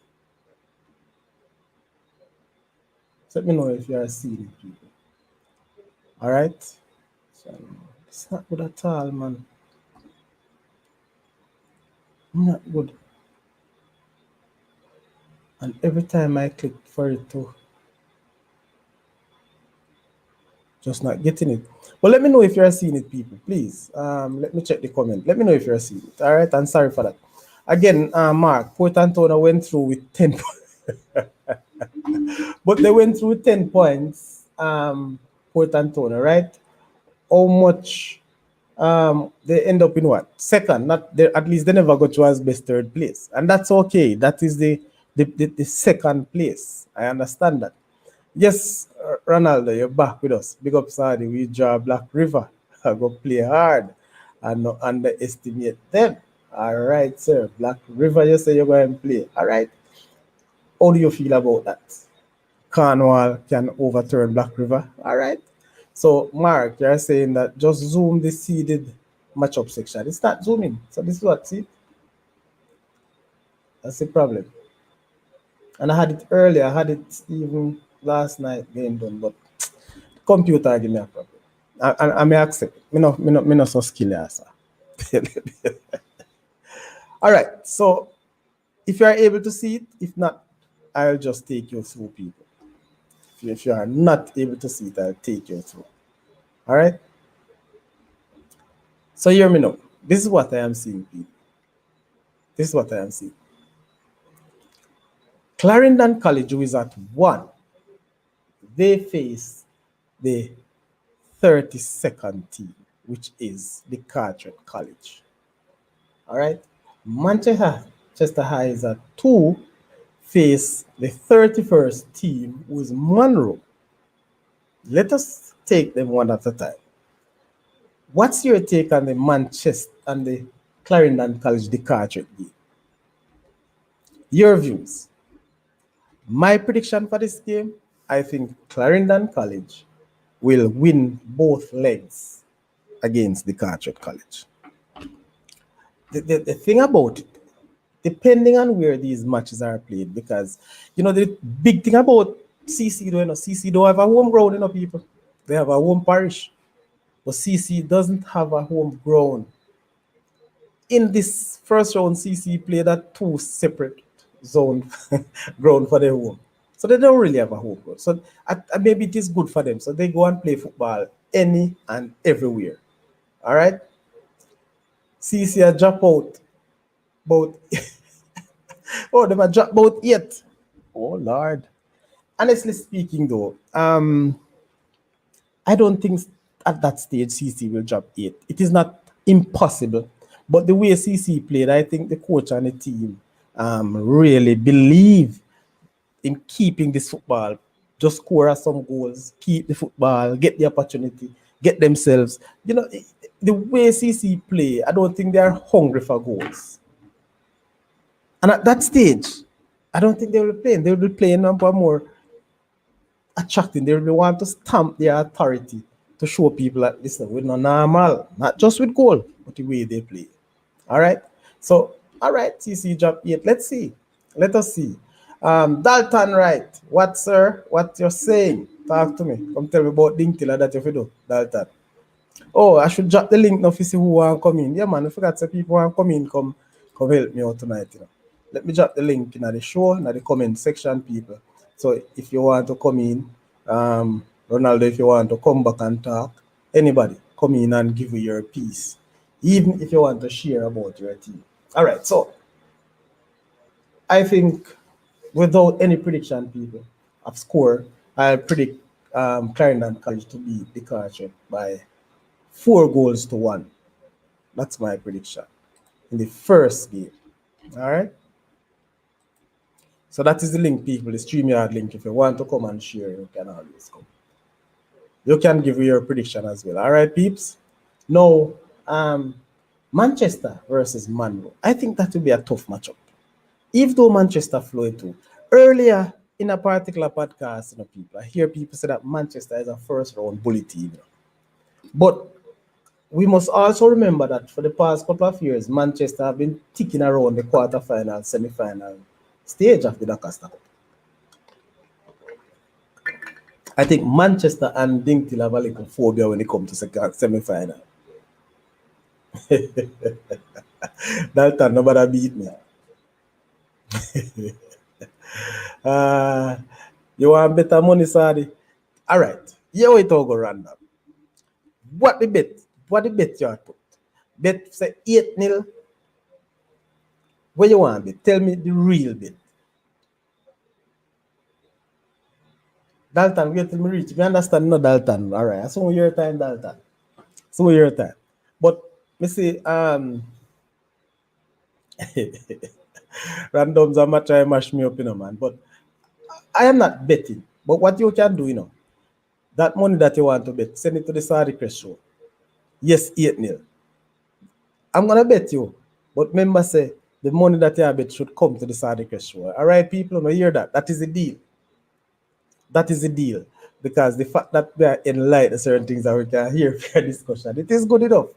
Let me know if you are seeing it, people. Alright? So, it's not good at all, man. Not good. And every time I click for it to just not getting it. But let me know if you're seeing it, people. Please. Let me check the comment. Let me know if you're seeing it. All right. And sorry for that. Again, Mark, Port Antona went through with 10 points. But they went through 10 points, Port Antona, right? How much they end up in what? Second. Not they, at least they never got to as best third place. And that's okay. That is the second place. I understand that. Yes, Ronaldo, you're back with us. Big up, Saudi. We draw Black River. I go play hard and not underestimate them. All right, sir. Black River, you say you're going to play. All right. How do you feel about that? Cornwall can overturn Black River. All right. So, Mark, you're saying that just zoom the seeded matchup section. It's not zooming. So, this is what, see? That's the problem. And I had it earlier. I had it even last night game done, but computer give me a problem. I may accept it. Me no so skill as All right. So if you are able to see it, if not, I'll just take you through, people. If you are not able to see it, I'll take you through. All right. So hear me now. This is what I am seeing, people. This is what I am seeing. Clarendon College, who is at 1, they face the 32nd team, which is the Carteret College. All right. Manchester High is at 2, face the 31st team, who is Monroe. Let us take them one at a time. What's your take on the Manchester and the Clarendon College, the Carteret game? Your views. My prediction for this game, I think Clarendon College will win both legs against the Carteret College. The thing about it, depending on where these matches are played, because the big thing about CC, CC don't have a home ground, people. They have a home parish, but CC doesn't have a home ground. In this first round, CC played at 2 separate zone ground for their home, so they don't really have a home ground. So maybe it is good for them. So they go and play football any and everywhere. All right. CC a drop out about oh, they might drop about 8. Oh Lord. Honestly speaking, though, I don't think at that stage CC will drop 8. It is not impossible, but the way CC played, I think the coach and the team really believe in keeping this football. Just score us some goals, keep the football, get the opportunity, get themselves. The way CC play, I don't think they are hungry for goals. And at that stage, I don't think they will be playing. They will be playing number more attracting. They will want to stamp their authority to show people that listen, we're not normal, not just with goal, but the way they play. All right. So, all right, CC drop 8. Let's see. Let us see. Dalton, right? What, sir? What you're saying? Talk to me. Come tell me about Dinkiller that you do, Dalton. Oh, I should drop the link now to see who want to come in. Yeah, man. I forgot to people want to come in, come help me out tonight. Let me drop the link in the show, in the comment section, people. So if you want to come in, Ronaldo, if you want to come back and talk, anybody, come in and give you your piece. Even if you want to share about your team. All right, so I think without any prediction, people, of score, I predict Clarendon College to beat DaCosta by 4 goals to 1. That's my prediction in the first game. All right. So that is the link, people, the StreamYard link. If you want to come and share, you can always come. You can give your prediction as well. All right, peeps. Now, Manchester versus Monroe. I think that will be a tough matchup. If though Manchester flow too. Earlier in a particular podcast, people, I hear people say that Manchester is a first round bully team. But we must also remember that for the past couple of years, Manchester have been ticking around the quarter-final, semi-final stage of the DaCosta Cup. I think Manchester and Dinktil have a little phobia when it comes to semi-final. Dalton, nobody beat me. You want better money, Sadi? All right. Here we talk random. What the bet? What the bet you put? Bet say 8-0. What you want bet? Tell me the real bet. Dalton, wait till me reach. You understand? No, Dalton. All right. So your time, Dalton. So your time. But me say randoms are trying to mash me up, man. But I am not betting. But what you can do, that money that you want to bet, send it to the Saudi Crest Show. Yes, 8-0. I'm gonna bet you. But remember, say the money that you bet should come to the Saudi Crest Show. All right, people, no hear that. That is the deal. That is the deal. Because the fact that we are enlightened certain things that we can hear for discussion, it is good enough.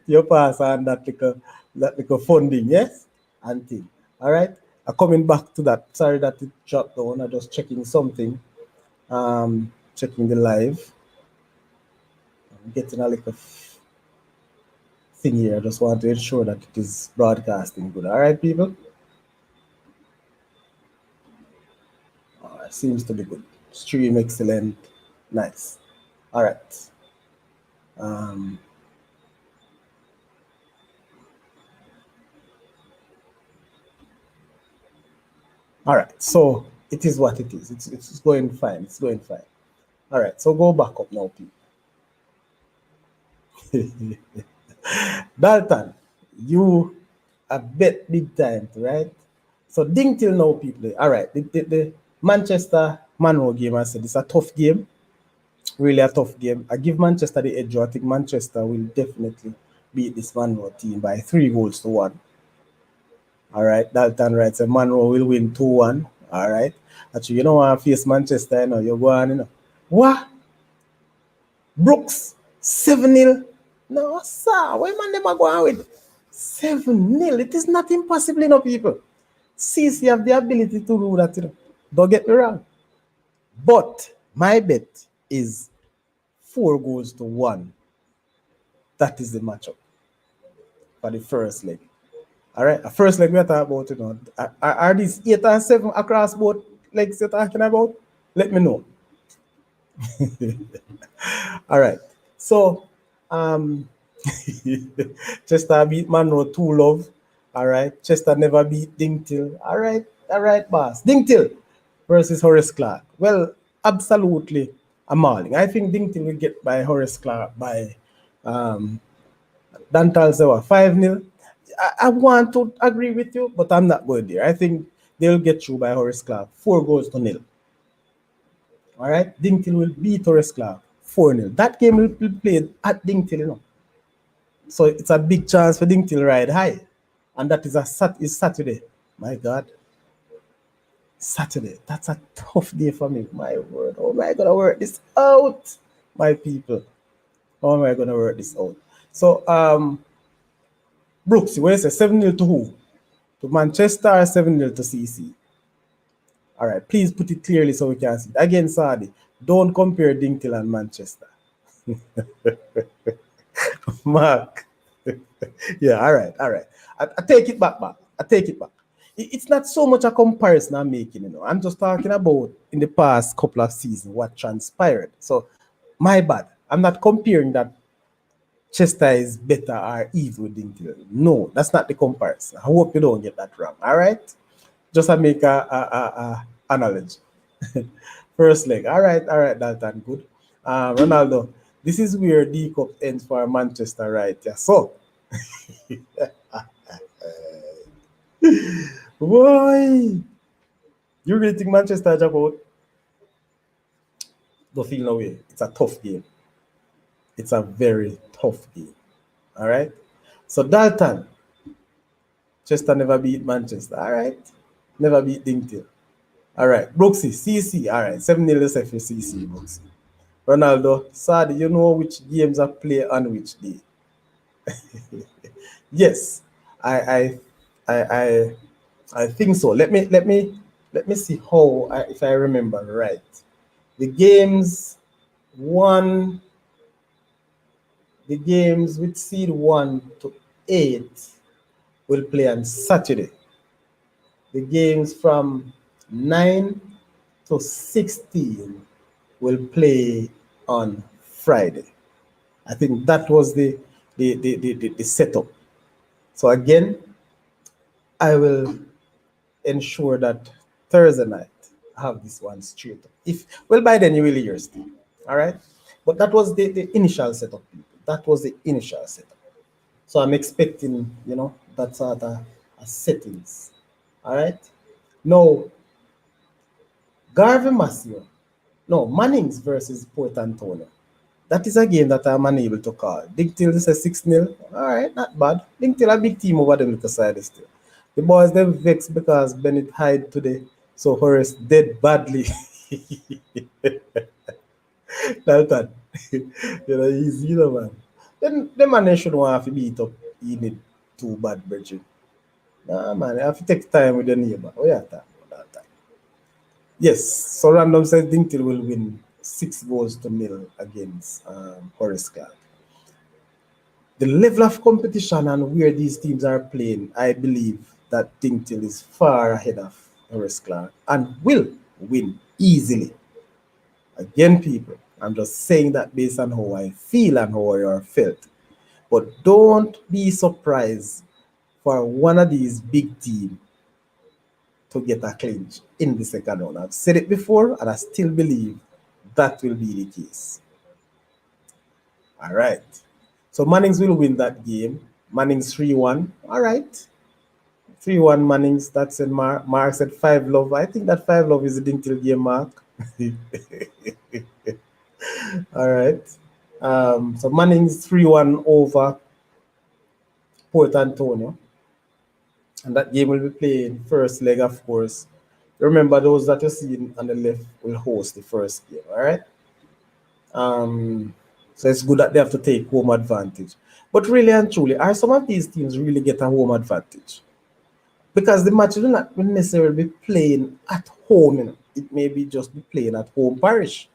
You pass on that little funding, yes? And thing. All right. Coming back to that. Sorry that it dropped down. I'm just checking something. Checking the live. I'm getting a little thing here. I just want to ensure that it is broadcasting good. All right, people. It seems to be good. Stream excellent. Nice. All right. All right, so it is what it is. It's going fine. It's going fine. All right, so go back up now, people. Dalton, you have bet big time, right? So ding till now, people. All right, the Manchester Monroe game, I said, it's a tough game. Really a tough game. I give Manchester the edge. I think Manchester will definitely beat this Monroe team by 3 goals to 1. All right, Dalton writes, so Monroe will win 2-1. All right. Actually, you don't want to face Manchester, you're going, What? Brooks, 7-0. No, sir. Why man never go on with 7-0? It is not impossible, people. CC have the ability to do that, Don't get me wrong. But my bet is 4 goals to 1. That is the matchup for the first leg. All right, first leg we're talking about, are these 8 and 7 across both legs you're talking about? Let me know. All right, so Chester beat Monroe 2-love. All right, Chester never beat Dinktil. All right, boss. Dinktil versus Horace Clark. Well, absolutely a mauling. I think Dinktil will get by Horace Clark by Dantal Zewa 5-0. I want to agree with you, but I'm not going there. I think they'll get through by Horace Clark 4-0. All right, Dinktil will beat Horace Clark 4-0. That game will be played at Dinktil, So it's a big chance for Dinktil ride high, and that is Saturday. My God, Saturday. That's a tough day for me. My word, how am I gonna work this out, my people? How am I gonna work this out? So Brooks, you want to say 7-0 to who? To Manchester or 7-0 to CC? All right, please put it clearly so we can see. Again, Sadi, don't compare Dinktil and Manchester. Mark. Yeah, all right. I take it back. I take it back. It's not so much a comparison I'm making, I'm just talking about in the past couple of seasons what transpired. So, my bad. I'm not comparing that Chester is better or evil than Dingtil. No, that's not the comparison. I hope you don't get that wrong. All right, just to make a analogy. First leg. All right, Dalton. Good. Ronaldo. This is where D Cup ends for Manchester, right? Yeah. So, boy, you really think Manchester jump out? Don't feel no way. It's a tough game. It's a very tough game. All right. So Dalton, Chester never beat Manchester. All right. Never beat Dingtil. All right. Brooksy, CC. All right. 7-0 for CC, Brooksy. Ronaldo, Sadi, you know which games are played on which day? Yes. I I I I I think so. Let me see how if I remember right. The games one the games with seed 1 to 8 will play on Saturday. The games from 9 to 16 will play on Friday. I think that was the setup. So again, I will ensure that Thursday night I have this one straight up. If well by then you will hear still. All right. But that was the initial setup, people. That was the initial setup. So I'm expecting, that sort of settings. All right. Now, Garvey Massio, no, Mannings versus Port Antonio. That is a game that I'm unable to call. Dingtil is a 6-0. All right, not bad. Dingtil a big team over the little side still. The boys them vexed because Bennett Hyde today. So Horace dead badly. Dalton. He's man. Then the man should want to beat up in it too bad, Bridget. Nah, man, I have to take time with the neighbor. Oh, yeah, that time. Yes, so Random says Dingtil will win 6 goals to 0 against Horace Clark. The level of competition and where these teams are playing, I believe that Dingtil is far ahead of Horace Clark and will win easily. Again, people, I'm just saying that based on how I feel and how I are felt. But don't be surprised for one of these big teams to get a clinch in the second round. I've said it before, and I still believe that will be the case. All right. So Mannings will win that game. Mannings 3-1. All right. 3-1 Mannings. That's in Mark. Mark said 5-love. I think that 5-love is the Dingtil game, Mark. All right. So Mannings 3-1 over Port Antonio. And that game will be played first leg, of course. Remember, those that you see on the left will host the first game, all right? So it's good that they have to take home advantage. But really and truly, are some of these teams really get a home advantage? Because the match will not necessarily be playing at home. It may be just be playing at home parish.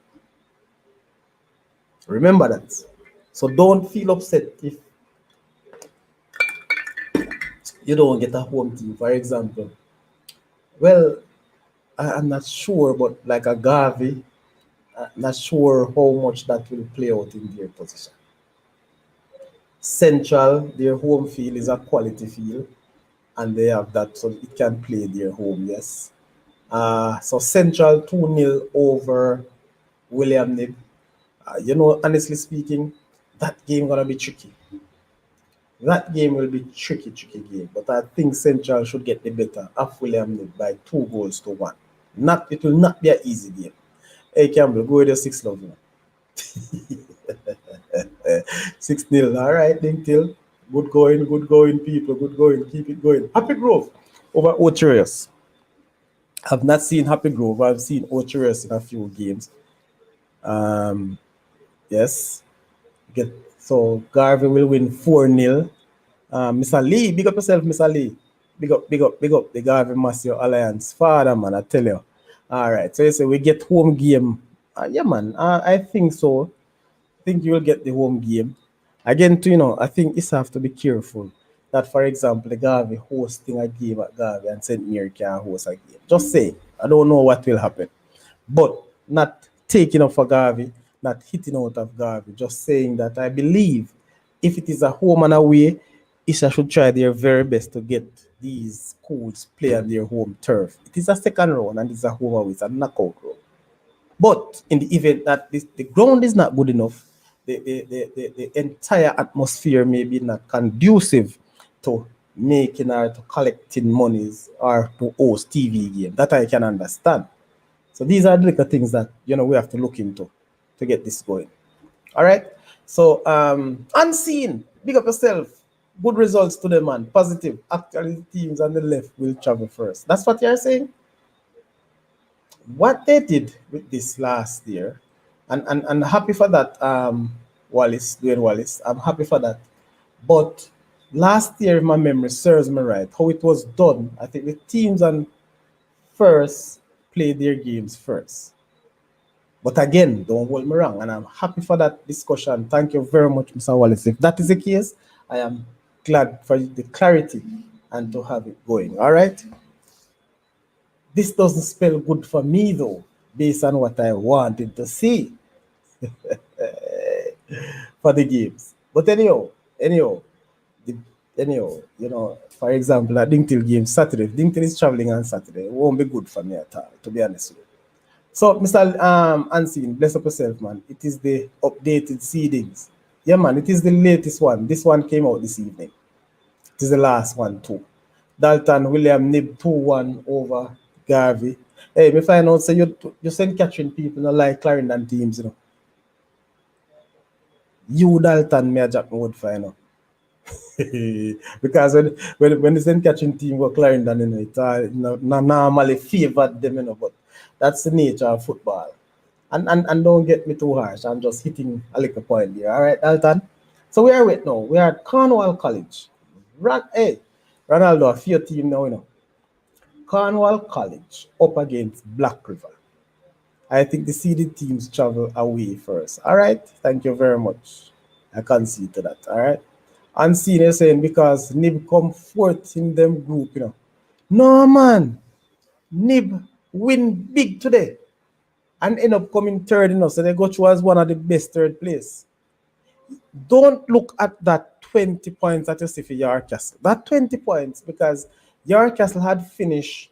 Remember that. So don't feel upset if you don't get a home team, for example. Well, I'm not sure, but like a Garvey, I'm not sure how much that will play out in their position. Central, their home field is a quality field, and they have that, so it can play their home, yes. So Central 2-0 over William Nib. Honestly speaking, that game gonna be tricky. That game will be tricky game. But I think Central should get the better of William Nib by 2 goals to 1. It will not be an easy game. Hey Campbell, go with your 6-love. 6-0. All right, Dingtil. Good going, people. Good going. Keep it going. Happy Grove over Ocherius. I've not seen Happy Grove. I've seen Ocherius in a few games. Yes. So Garvey will win 4-0. Mr. Lee, big up yourself, Mr. Lee. Big up the Garvey Massio Alliance. Father, man, I tell you. All right. So you say we get home game. Yeah, man. I think so. I think you will get the home game. Again, I think ISSA have to be careful that, for example, the Garvey hosting a game at Garvey and St. Mary can host a game. Just say, I don't know what will happen. But not taking off for Garvey, not hitting out of Garvey, just saying that I believe if it is a home and away, ISSA should try their very best to get these schools play on their home turf. It is a second round and it's a home away, it's a knockout round. But in the event that the ground is not good enough, the entire atmosphere may be not conducive to making or to collecting monies or to host TV game. That I can understand. So these are the little things that we have to look into to get this going. All right. So unseen, big up yourself. Good results to the man. Positive. Actually, the teams on the left will travel first. That's what you're saying. What they did with this last year, and happy for that, Dwayne Wallace. I'm happy for that. But last year, if my memory serves me right, how it was done, I think the teams on first played their games first. But again, don't hold me wrong, and I'm happy for that discussion. Thank you very much, Mr. Wallace. If that is the case, I am glad for the clarity and to have it going. All right. This doesn't spell good for me, though, based on what I wanted to see for the games. But anyhow, for example, at Dingtil game Saturday, if Dingtil is traveling on Saturday, it won't be good for me at all, to be honest with you. So, Mr. Unseen, bless up yourself, man. It is the updated seedings. Yeah, man, it is the latest one. This one came out this evening. It is the last one, too. Dalton William Nib 2-1 over Garvey. Hey, me find out, so you send catching people not like Clarendon teams, You Dalton me a Jack would find out. Because when the send catching team go Clarendon, it normally favored them, but that's the nature of football. And don't get me too harsh. I'm just hitting a little point here. All right, Dalton. So we are with now. We are at Cornwall College. Hey, Ronaldo, a few team now, Cornwall College up against Black River. I think the seeded teams travel away first. All right. Thank you very much. I concede to that. All right. Unseen is saying because Nib come fourth in them group, No, man. Nib win big today and end up coming third, so they go through as one of the best third place. Don't look at that 20 points that you see for Yarcastle. That 20 points, because Yarcastle had finished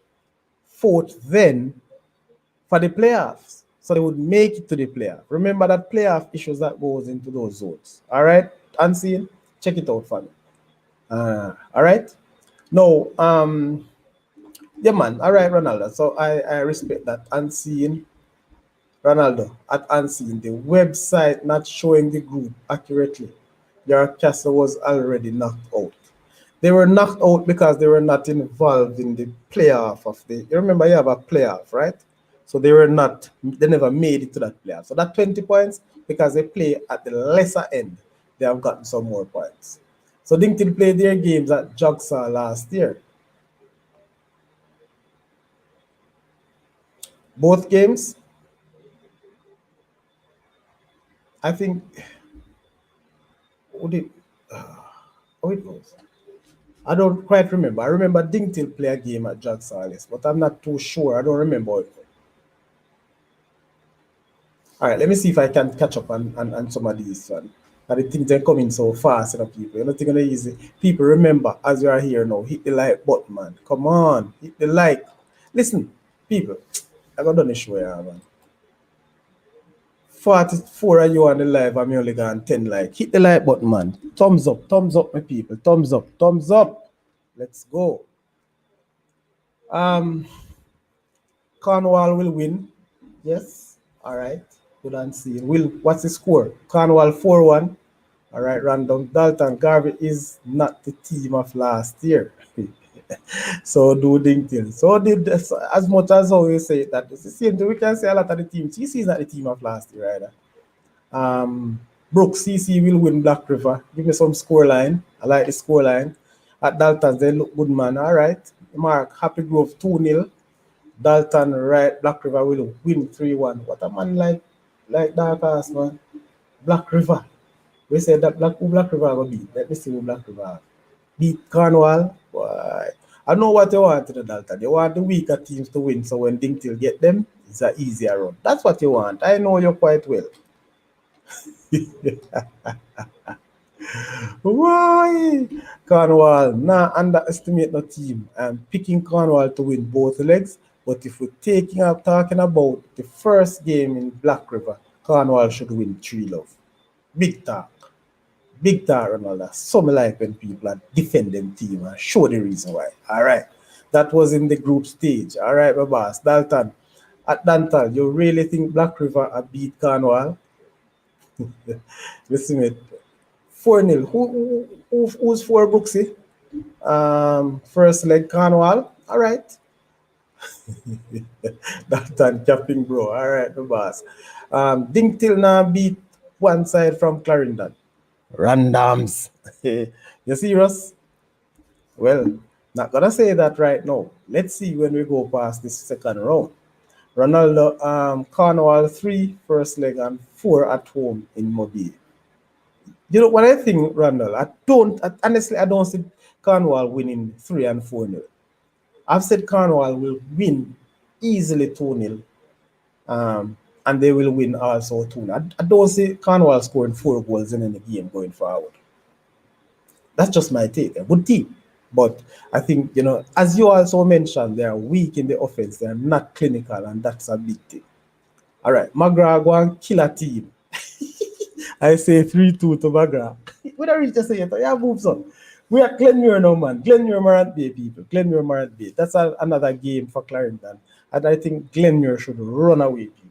fourth then for the playoffs. So they would make it to the playoff. Remember that playoff issues that goes into those zones. All right? Unseen? Check it out for me. All right? No, yeah, man. All right, Ronaldo. So I respect that. Unseen. Ronaldo, at Unseen, the website not showing the group accurately. Yarcastle was already knocked out. They were knocked out because they were not involved in the playoff of the. You remember you have a playoff, right? So they never made it to that playoff. So that 20 points, because they play at the lesser end, they have gotten some more points. So Dington played their games at Jogsaw last year. Both games, I think, how it goes. I don't quite remember. I remember Dingtil play a game at Jogsaw, but I'm not too sure. I don't remember it. All right, let me see if I can catch up on some of these ones. And the things are coming so fast, people. You're not taking it easy. People, remember, as you are here now, hit the like button, man. Come on, hit the like. Listen, people, I got done the show here, man. 44 of you on the live, I'm only got 10 like. Hit the like button, man. Thumbs up, my people. Thumbs up. Let's go. Cornwall will win. Yes. All right. Good and see. What's the score? Cornwall 4-1. All right, random. Dalton Garvey is not the team of last year. So do Dingtil. So as much as always say that it's the same thing, we can say a lot of the teams. CC is not the team of last year either. Brooks CC will win Black River. Give me some scoreline. I like the scoreline. At Dalton, they look good, man. All right. Mark Happy Grove 2-0. Dalton, right? Black River will win 3-1. What a man like Dark Ass, man. Black River. We said that who Black River will beat. Let me see who Black River beat Cornwall. Why? I know what they want to the Dalton. They want the weaker teams to win, so when Dingtil get them, it's an easier run. That's what you want. I know you quite well. Why? Cornwall, nah, underestimate the team. I'm picking Cornwall to win both legs, but if we're talking about the first game in Black River, Cornwall should win 3 love. Big talk. Big talk, Ronaldo. So me like when people are defending team and show the reason why. All right. That was in the group stage. All right, my boss. Dalton. At Dantal, you really think Black River are beat Cornwall? Listen, mate. 4-0. Who's for Brooksy? First leg Cornwall. All right. Dalton capping, bro. All right, the boss. Ding till now beat one side from Clarendon. Randoms. You serious? Well, not gonna say that right now. Let's see when we go past this second round. Ronaldo, Cornwall 3 first leg and 4 at home in Mobile. You know what I think, Randall? Honestly, I don't see Cornwall winning 3 and 4-0. I've said Cornwall will win easily 2-0, and they will win also 2-0. I don't see Cornwall scoring 4 goals in any game going forward. That's just my take. A good team. But I think, as you also mentioned, they are weak in the offense. They are not clinical, and that's a big thing. All right, McGrath go and kill a team. I say 3-2 to McGrath. We don't reach to say it. Yeah, moves on. We are Glenmuir now, man. Glenmuir Morant Bay, people. Glenmuir Morant Bay. That's another game for Clarendon. And I think Glenmuir should run away, people.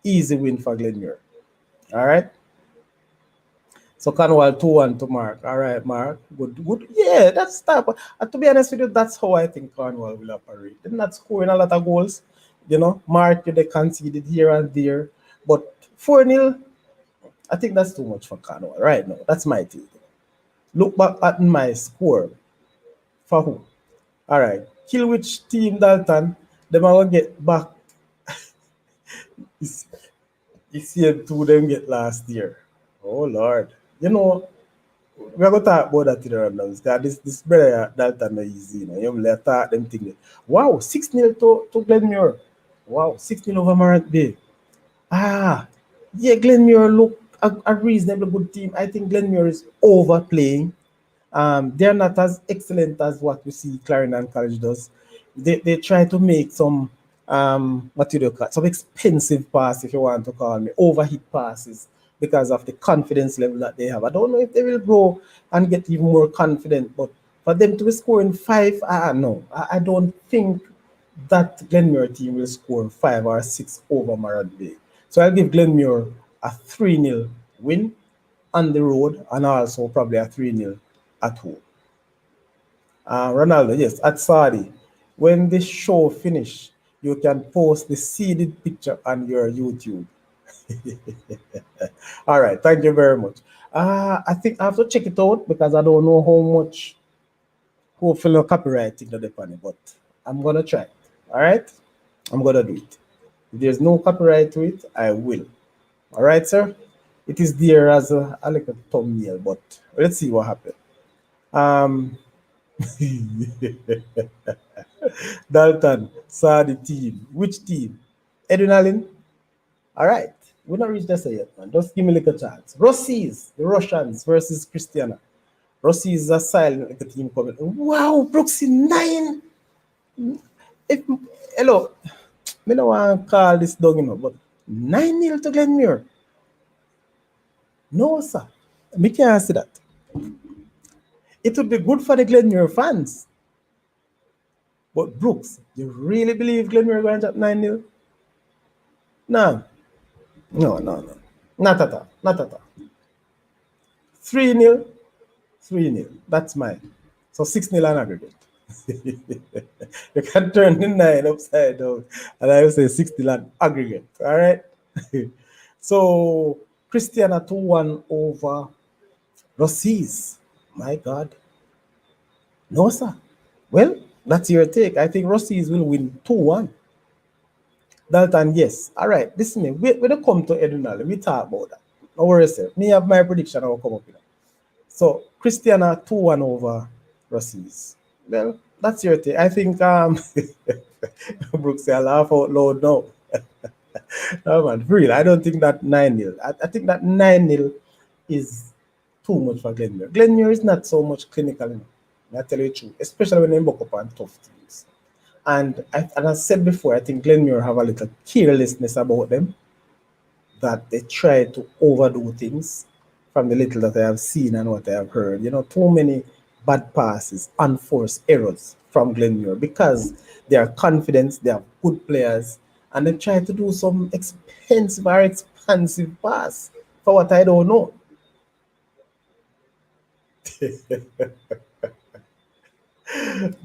Easy win for Glenmuir. All right? So Cornwall 2-1 to Mark. All right, Mark. Good. Yeah, that's tough. And to be honest with you, that's how I think Cornwall will operate. They're not scoring a lot of goals. Mark, they conceded here and there. But 4-0, I think that's too much for Cornwall right now. That's my take. Look back at my score. For who? All right. Killwich team Dalton, them are going to get back. It's year 2 them get last year. Oh, Lord. We're going to talk about that today, because this brother Dalton is easy. You will talk them things. Wow, 6-0 to Glenmuir. Wow, 6-0 over Morant Bay. Yeah, Glenmuir look a reasonably good team. I think Glenmuir is overplaying. They're not as excellent as what we see Clarendon College does. They try to make some some expensive pass, if you want to call me, overhit passes because of the confidence level that they have. I don't know if they will grow and get even more confident, but for them to be scoring 5, no, I don't think that Glenmuir team will score 5 or 6 over Morant Bay. So I'll give Glenmuir a 3-0 win on the road and also probably a 3-0 at home. Ronaldo, yes, at Saudi. When this show finish, you can post the seeded picture on your YouTube. All right, thank you very much. I think I have to check it out because I don't know how much, hopefully no copyright thing that on it, but I'm gonna try. All right, I'm gonna do it. If there's no copyright to it, I will. All right, sir. It is there as a like a thumbnail, but let's see what happens. Dalton, Saudi team. Which team? Edwin Allen? All right. We're not reached there yet, man. Just give me a little chance. Rossies, the Russians versus Christiana. Rossies is a silent like a team coming. Wow, Brooksy 9. Hello. I don't want to call this dog, but 9-0 to Glenmuir. No, sir. We can't see that. It would be good for the Glenmuir fans. But Brooks, you really believe Glenmuir going to drop 9-0? No. Not at all. 3-0. 3-0. That's mine. So 6-0 on aggregate. You can turn the 9 upside down and I will say 6-0 on aggregate. All right? So Christiana 2-1 over Rossies. My God. No, sir. Well, that's your take. I think Rossies will win 2-1. Dalton, yes. All right. Listen, we don't come to Edinal. We talk about that. No worries, sir. Me have my prediction. I will come up with that. So, Christiana 2-1 over Rossies. Well, that's your take. I think Brooks, I laugh out loud now. No, man, for real. I don't think that 9-0. I think that 9-0 is too much for Glenmuir. Glenmuir is not so much clinical, you know. I tell you the truth, especially when they buck up on tough teams. And I said before, I think Glenmuir have a little carelessness about them, that they try to overdo things from the little that I have seen and what I have heard. You know, too many bad passes, unforced errors from Glenmuir because they are confident, they have good players, and they try to do some expensive or expansive pass for what I don't know.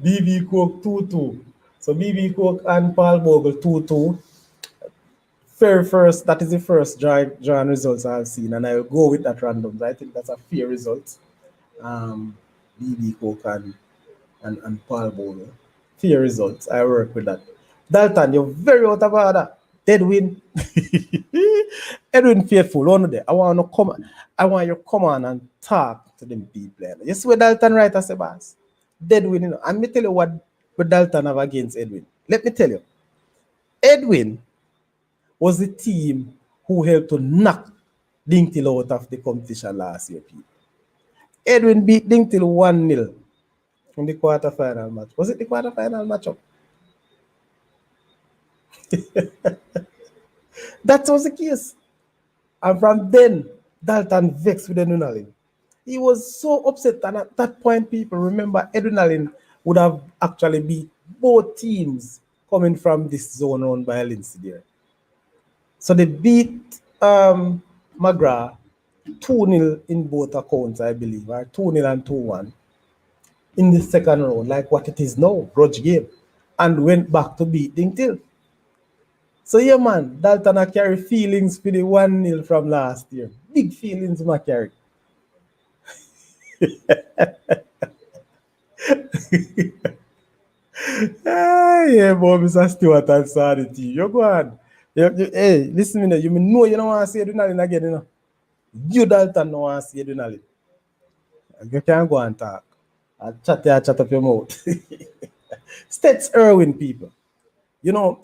BB Cook 2-2. So BB Cook and Paul Bogle 2-2. Fair first, that is the first drawing results I've seen, and I'll go with that random. I think that's a fair result. BB Cook and Paul Bogle. Fair results. I work with that. Dalton, you're very out of order. Dead win. Edwin Faithful, one of them. I want you to come on and talk to them people. You see what Dalton right as a boss? Dead win, you know. And me tell you what Dalton have against Edwin. Let me tell you. Edwin was the team who helped to knock Dinktil out of the competition last year, people. Edwin beat Dinktil 1-0 in the quarterfinal match. Was it the quarterfinal matchup? That was the case. And from then, Dalton vexed with Edwin Allen. He was so upset, and at that point, people remember Edwin Allen would have actually beat both teams coming from this zone run by Lindsay there. So they beat McGrath 2-0 in both accounts, I believe, or 2-0 and 2-1 in the second round, like what it is now, grudge game, and went back to beat Dinktil. So yeah, man, Dalton carry feelings for the 1-0 from last year. Big feelings, I carry. Yeah, boy, Mr. Stewart and Sanity. You go on. Hey, listen to me. You know you don't want to see Edwin Allen again, you know. You Dalton don't want to see Edwin Allen. You can't go and talk. I'll chat up your mouth. Stets Irwin, people. You know,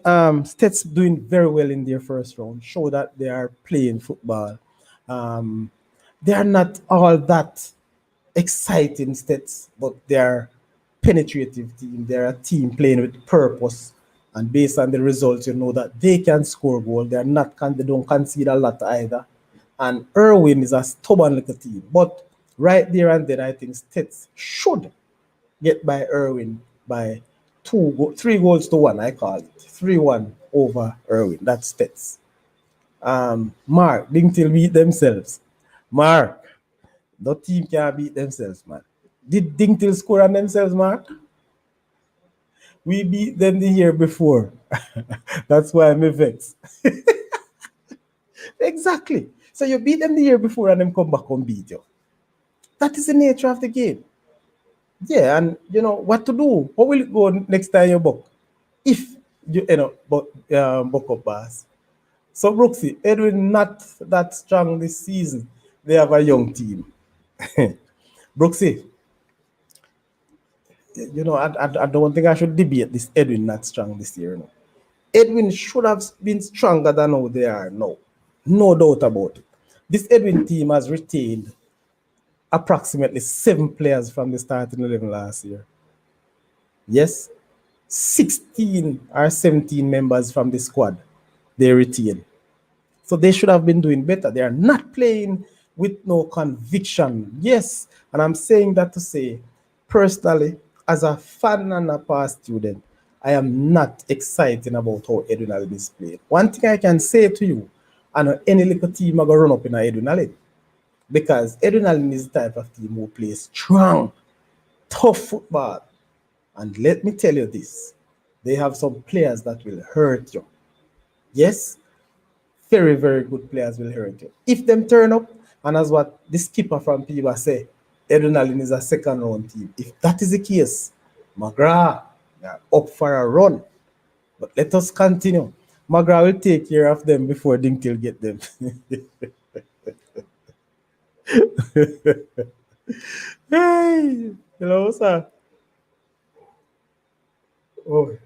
Stets doing very well in their first round. Show that they are playing football. They are not all that exciting Stets, but they are penetrative team. They're a team playing with purpose, and based on the results, you know that they can score goal. They don't concede a lot either. And Irwin is a stubborn little team, but right there and then, I think Stets should get by Irwin by 3 goals to 1. I call it 3-1 over Irwin. That's Stets. Mark, Dinktil beat themselves. Mark, the team can't beat themselves, man. Did Dinktil score on themselves, Mark? We beat them the year before. That's why I'm vexed. Exactly. So you beat them the year before and them come back and beat you. That is the nature of the game. Yeah, and you know what to do. How will it go next time you buck? If you buck up pass. So Brooksy, Edwin not that strong this season. They have a young team. Brooksy, you know, I don't think I should debate this Edwin not strong this year. No. Edwin should have been stronger than how they are now. No doubt about it. This Edwin team has retained approximately 7 players from the starting 11 last year. Yes, 16 or 17 members from the squad they retain. So they should have been doing better. They are not playing with no conviction. Yes, and I'm saying that to say, personally, as a fan and a past student, I am not excited about how Edwin Allen is played. One thing I can say to you, I know any little team are going to run up in Edwin Allen. Because Edwin Allen is the type of team who plays strong, tough football. And let me tell you this, they have some players that will hurt you. Yes, very, very good players will hurt you. If them turn up, and as what the skipper from Piva say, Edwin Allen is a second round team. If that is the case, McGrath, they are up for a run. But let us continue. McGrath will take care of them before Dinktil get them. Hey, hello, sir. Oh,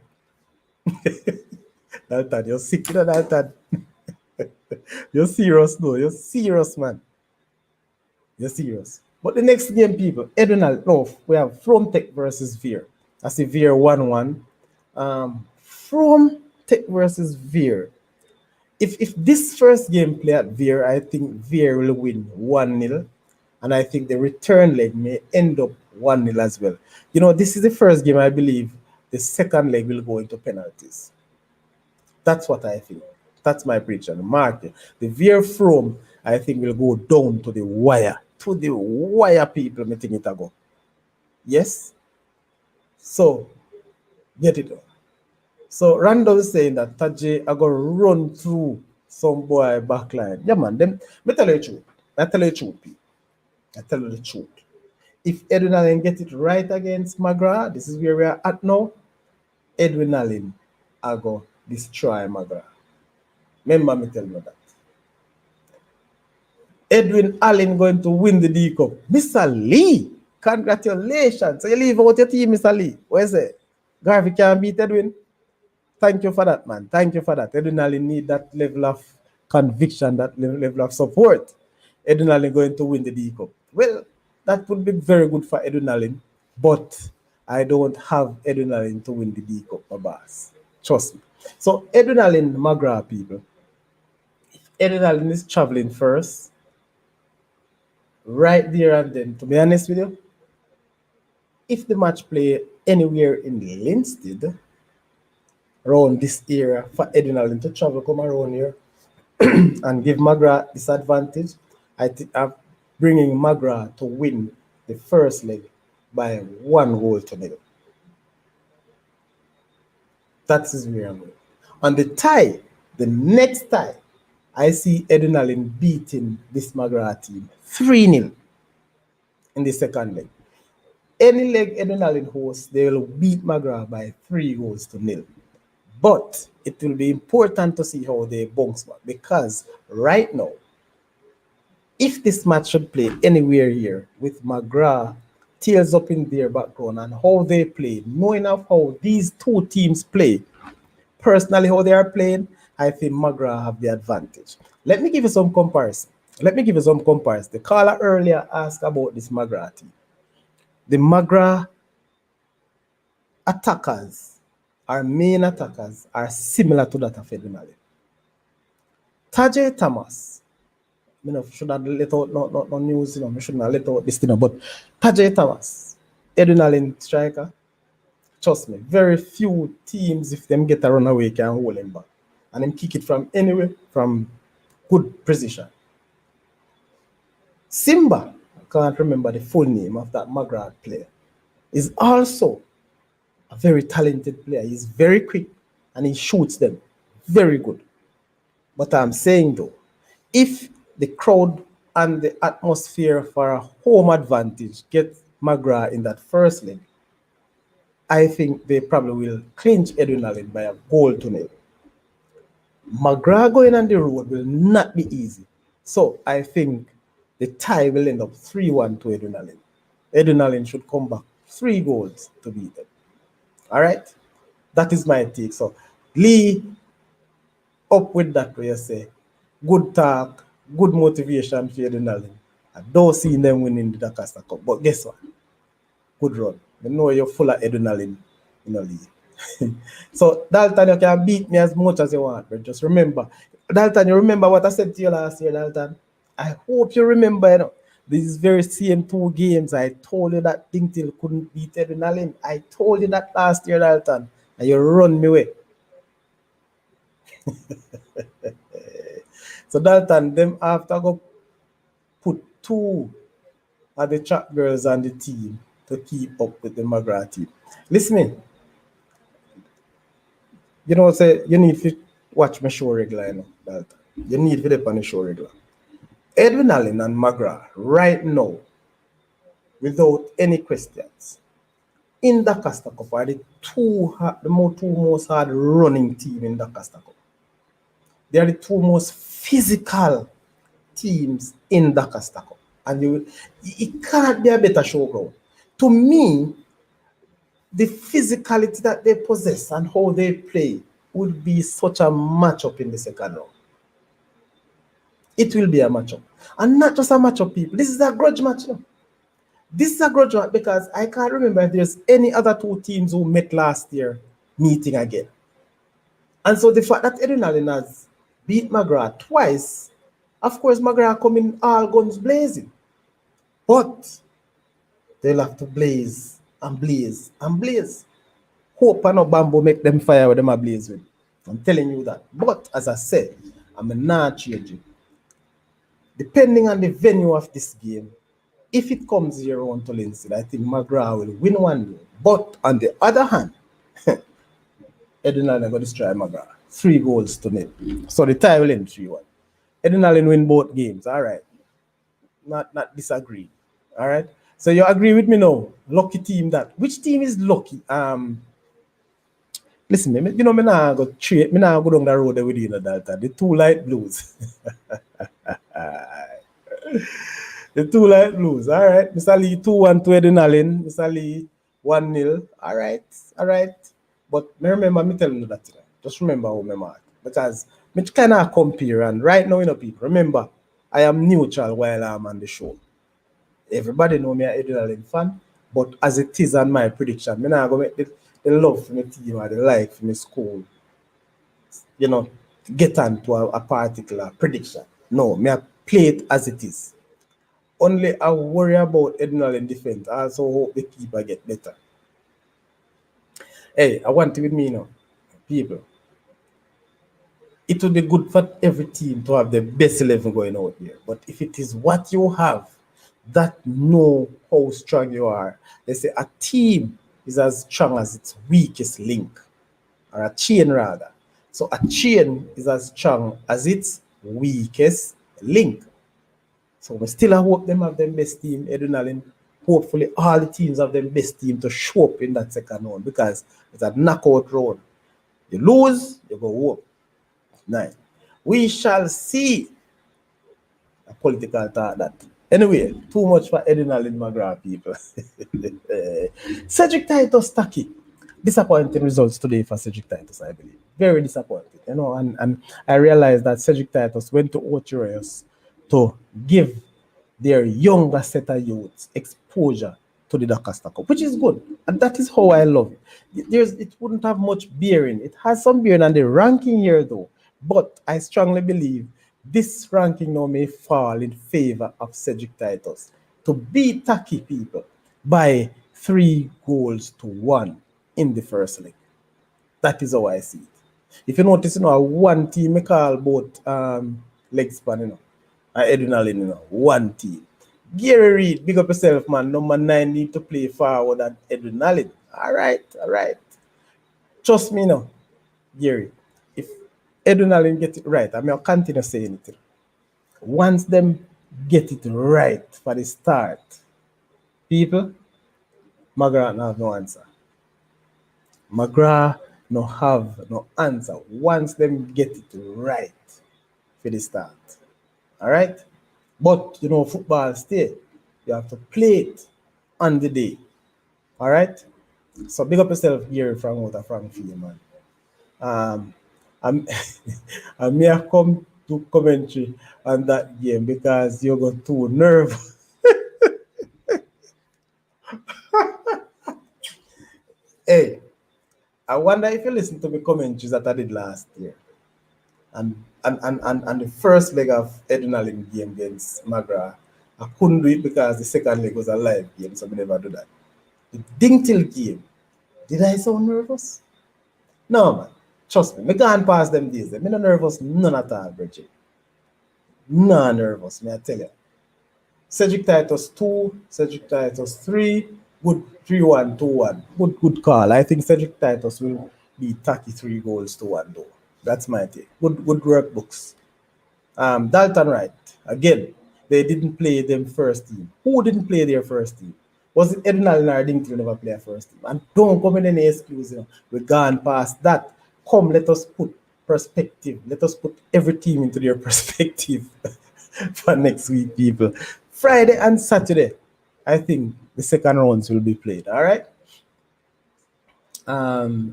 Dalton, you're sick, you know, Dalton. You're serious, though. You're serious, man. You're serious. But the next game, people, Edwin, no, we have From Tech versus Veer. I see Veer 1-1. From Tech versus Veer. If this first game play at Veer, I think Veer will win 1-0. And I think the return leg may end up 1-0 as well. You know, this is the first game, I believe the second leg will go into penalties. That's what I think. That's my prediction. Mark it. The Veer from, I think, will go down to the wire. To the wire, people, me think it a go. Yes? So, get it on. So, Randall is saying that Taji are going to run through some boy backline. Yeah, man. Them, me tell you the truth. I tell you the truth, people. I tell you the truth. If Edwin Allen get it right against McGrath, this is where we are at now, Edwin Allen are going to destroy McGrath. Remember me tell you that. Edwin Allen going to win the D Cup. Mr. Lee, congratulations. So you leave out your team, Mr. Lee. Where's it? Garvey can beat Edwin. Thank you for that, man. Thank you for that. Edwin Allen need that level of conviction, that level of support. Edwin Allen going to win the D Cup. Well, that would be very good for Edwin Allen, but I don't have Edwin Allen to win the D Cup, my boss. Trust me. So Edwin Allen, McGrath, people. Edwin Allen is traveling first. Right there and then, to be honest with you, if the match play anywhere in Linstead, around this area, for Edwin Allen to travel come around here and give McGrath disadvantage, I think I'm bringing McGrath to win the first leg by 1-0. That is where I'm going. On the tie, the next tie, I see Edwin Allen beating this McGrath team 3-0 in the second leg. Any leg Edwin Allen hosts, they will beat McGrath by 3-0. But it will be important to see how they bounce back, because right now, if this match should play anywhere here with McGrath tails up in their background and how they play, knowing of how these two teams play, personally how they are playing, I think McGrath have the advantage. Let me give you some comparison. The caller earlier asked about this McGrath team. The McGrath attackers, our main attackers, are similar to that of Edwin Allen. Tajay Thomas, should have let out no news, I shouldn't have let out this thing, but Tajay Thomas, Edwin Allen striker, trust me, very few teams, if them get a runaway, can hold him back. And him kick it from anywhere, from good position. Simba, I can't remember the full name of that McGrath player, is also a very talented player. He's very quick and he shoots them very good. But I'm saying though, if the crowd and the atmosphere for a home advantage get McGrath in that first leg, I think they probably will clinch Edwin Allen by 1-0. McGrath going on the road will not be easy. So I think the tie will end up 3-1 to Edwin Allen. Edwin Allen should come back 3 goals to beat them. All right? That is my take. So Lee, up with that where you say, good talk, good motivation for Edwin Allen. I don't see them winning the DaCosta Cup. But guess what? Good run. I know you're full of Edwin Allen in the league. So Dalton, you can beat me as much as you want, but just remember, Dalton, you remember what I said to you last year, Dalton? I hope you remember, these very same 2 games. I told you that Dintil couldn't beat Edwin Allen. I told you that last year, Dalton, and you run me away. So Dalton, them after go put 2 of the chat girls on the team to keep up with the McGrath team. Listen, you know, say you need to watch my show regular, Dalton. You need to be on the show regular. Edwin Allen and McGrath right now, without any questions, in the DaCosta Cup are the two most hard running team in the DaCosta Cup. They are the 2 most physical teams in the DaCosta Cup. And it can't be a better showground. To me, the physicality that they possess and how they play would be such a matchup in the second round. It will be a matchup. And not just a matchup, people. This is a grudge match. You know? This is a grudge match because I can't remember if there's any other two teams who met last year meeting again. And so the fact that Edinallen has beat McGrath twice, of course, McGrath coming all guns blazing. But they'll have to blaze and blaze and blaze. Hope and no bamboo make them fire with them a blaze with. I'm telling you that. But as I said, I'm not changing. Depending on the venue of this game, if it comes here on to Lindsay, I think McGrath will win one game. But on the other hand, Edinallen going to destroy McGrath. 3 goals to nil. So the tie will end 3-1. Edinallen win both games. All right. Not disagree. All right. So you agree with me now? Lucky team that. Which team is lucky? Listen, you know, me now go down the road with you, Delta. The 2 light blues. The 2 light blues. All right. Mr. Lee 2-1 to Edinallen. Mr. Lee 1-0. All right. But remember me telling you that today. Just remember how me mark. Because me kind of compare, and right now, you know, people, remember, I am neutral while I'm on the show. Everybody know me an Edinallen fan, but as it is on my prediction, me not going to make the love for my team or the like for my school, you know, get onto a particular prediction. No, me I play it as it is. Only I worry about Edinallen defense. I also hope the keeper get better. Hey, I want it with me now, people. It would be good for every team to have the best 11 going out here. But if it is what you have, that know how strong you are. They say a team is as strong as its weakest link, or a chain rather. So a chain is as strong as its weakest link. So we still hope them have their best team, Edinallen. Hopefully all the teams have their best team to show up in that second round because it's a knockout round. You lose, you go home. Nice. We shall see. A political thought that. Anyway, too much for Edinallen McGrath, people. Cedric Titus Taki. Disappointing results today for Cedric Titus, I believe. Very disappointing. You know, and I realized that Cedric Titus went to Ochireus to give their younger set of youths exposure to the DaCosta Cup, which is good. And that is how I love it. It wouldn't have much bearing. It has some bearing on the ranking here, though. But I strongly believe this ranking now may fall in favor of Cedric Titus to beat Taki people by 3-1 in the first leg. That is how I see it. If you notice, you know, one team I call both leg span, you know, Edinallen, you know, one team. Gary Reid, big up yourself, man. Number 9 need to play forward than Edinallen. All right. Trust me now, Gary. If Edinallen get it right, I mean, I'll continue saying it. Once them get it right for the start, people, McGrath have no answer. McGrath no have no answer once them get it right for the start. All right? But, you know, football stay. You have to play it on the day. All right? So big up yourself here from out of Frankfield, man. I may have come to commentary on that game because you got too nervous. Hey, I wonder if you listen to the commentaries that I did last year. And the first leg of Edinallen game against McGrath, I couldn't do it because the second leg was a live game, so I never do that. The Dingtil game, did I sound nervous? No, man. Trust me, I can't pass them days. I'm not nervous, none at all, Bridget. Not nervous, may I tell you. Cedric Titus 2, Cedric Titus 3, good 3-1, 2-1. Good call. I think Cedric Titus will be 33-1 though. That's my take. Good work books. Dalton Wright, again, they didn't play them first team. Who didn't play their first team? Was it Edinallen or Dingtil never play a first team? And don't come in any excuse, you know. We're gone past that. Come, let us put perspective. Let us put every team into their perspective for next week, people. Friday and Saturday, I think the second rounds will be played. All right.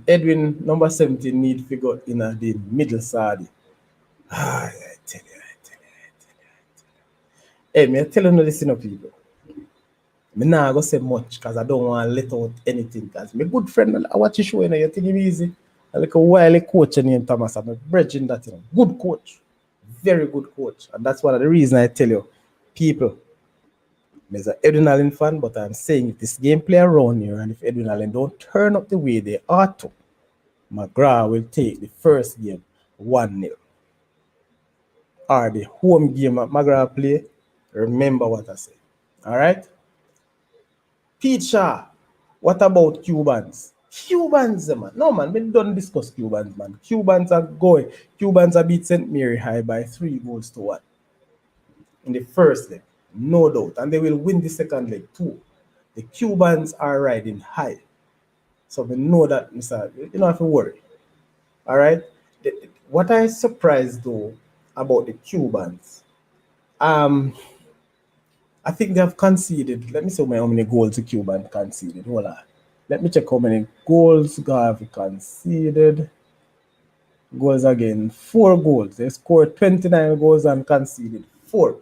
Edwin, number 17, need figure in the middle side. I tell you. Hey, me telling you this, people. Me nah go say much because I don't want to let out anything. Because my good friend, I watch your show, you think him easy. I like a while coach named Thomas. I'm a bridging that, Good coach. Very good coach. And that's one of the reasons I tell you, people, there's an Edwin Allen fan, but I'm saying if this game play around here and if Edwin Allen don't turn up the way they ought to, McGrath will take the first game 1-0. Or the home game that McGrath play, remember what I said. All right? Pete Shaw, what about Cubans? Cubans, man. No, man, we don't discuss Cubans, man. Cubans are going. Cubans are beat St. Mary High by 3-1 in the first leg, no doubt. And they will win the second leg too. The Cubans are riding high. So we know that, Mr. You don't have to worry. All right? What I surprised though about the Cubans, I think they have conceded. Let me see how many goals the Cuban conceded. Hold on. Let me check how many goals have conceded. Goals again. 4 goals. They scored 29 goals and conceded 4.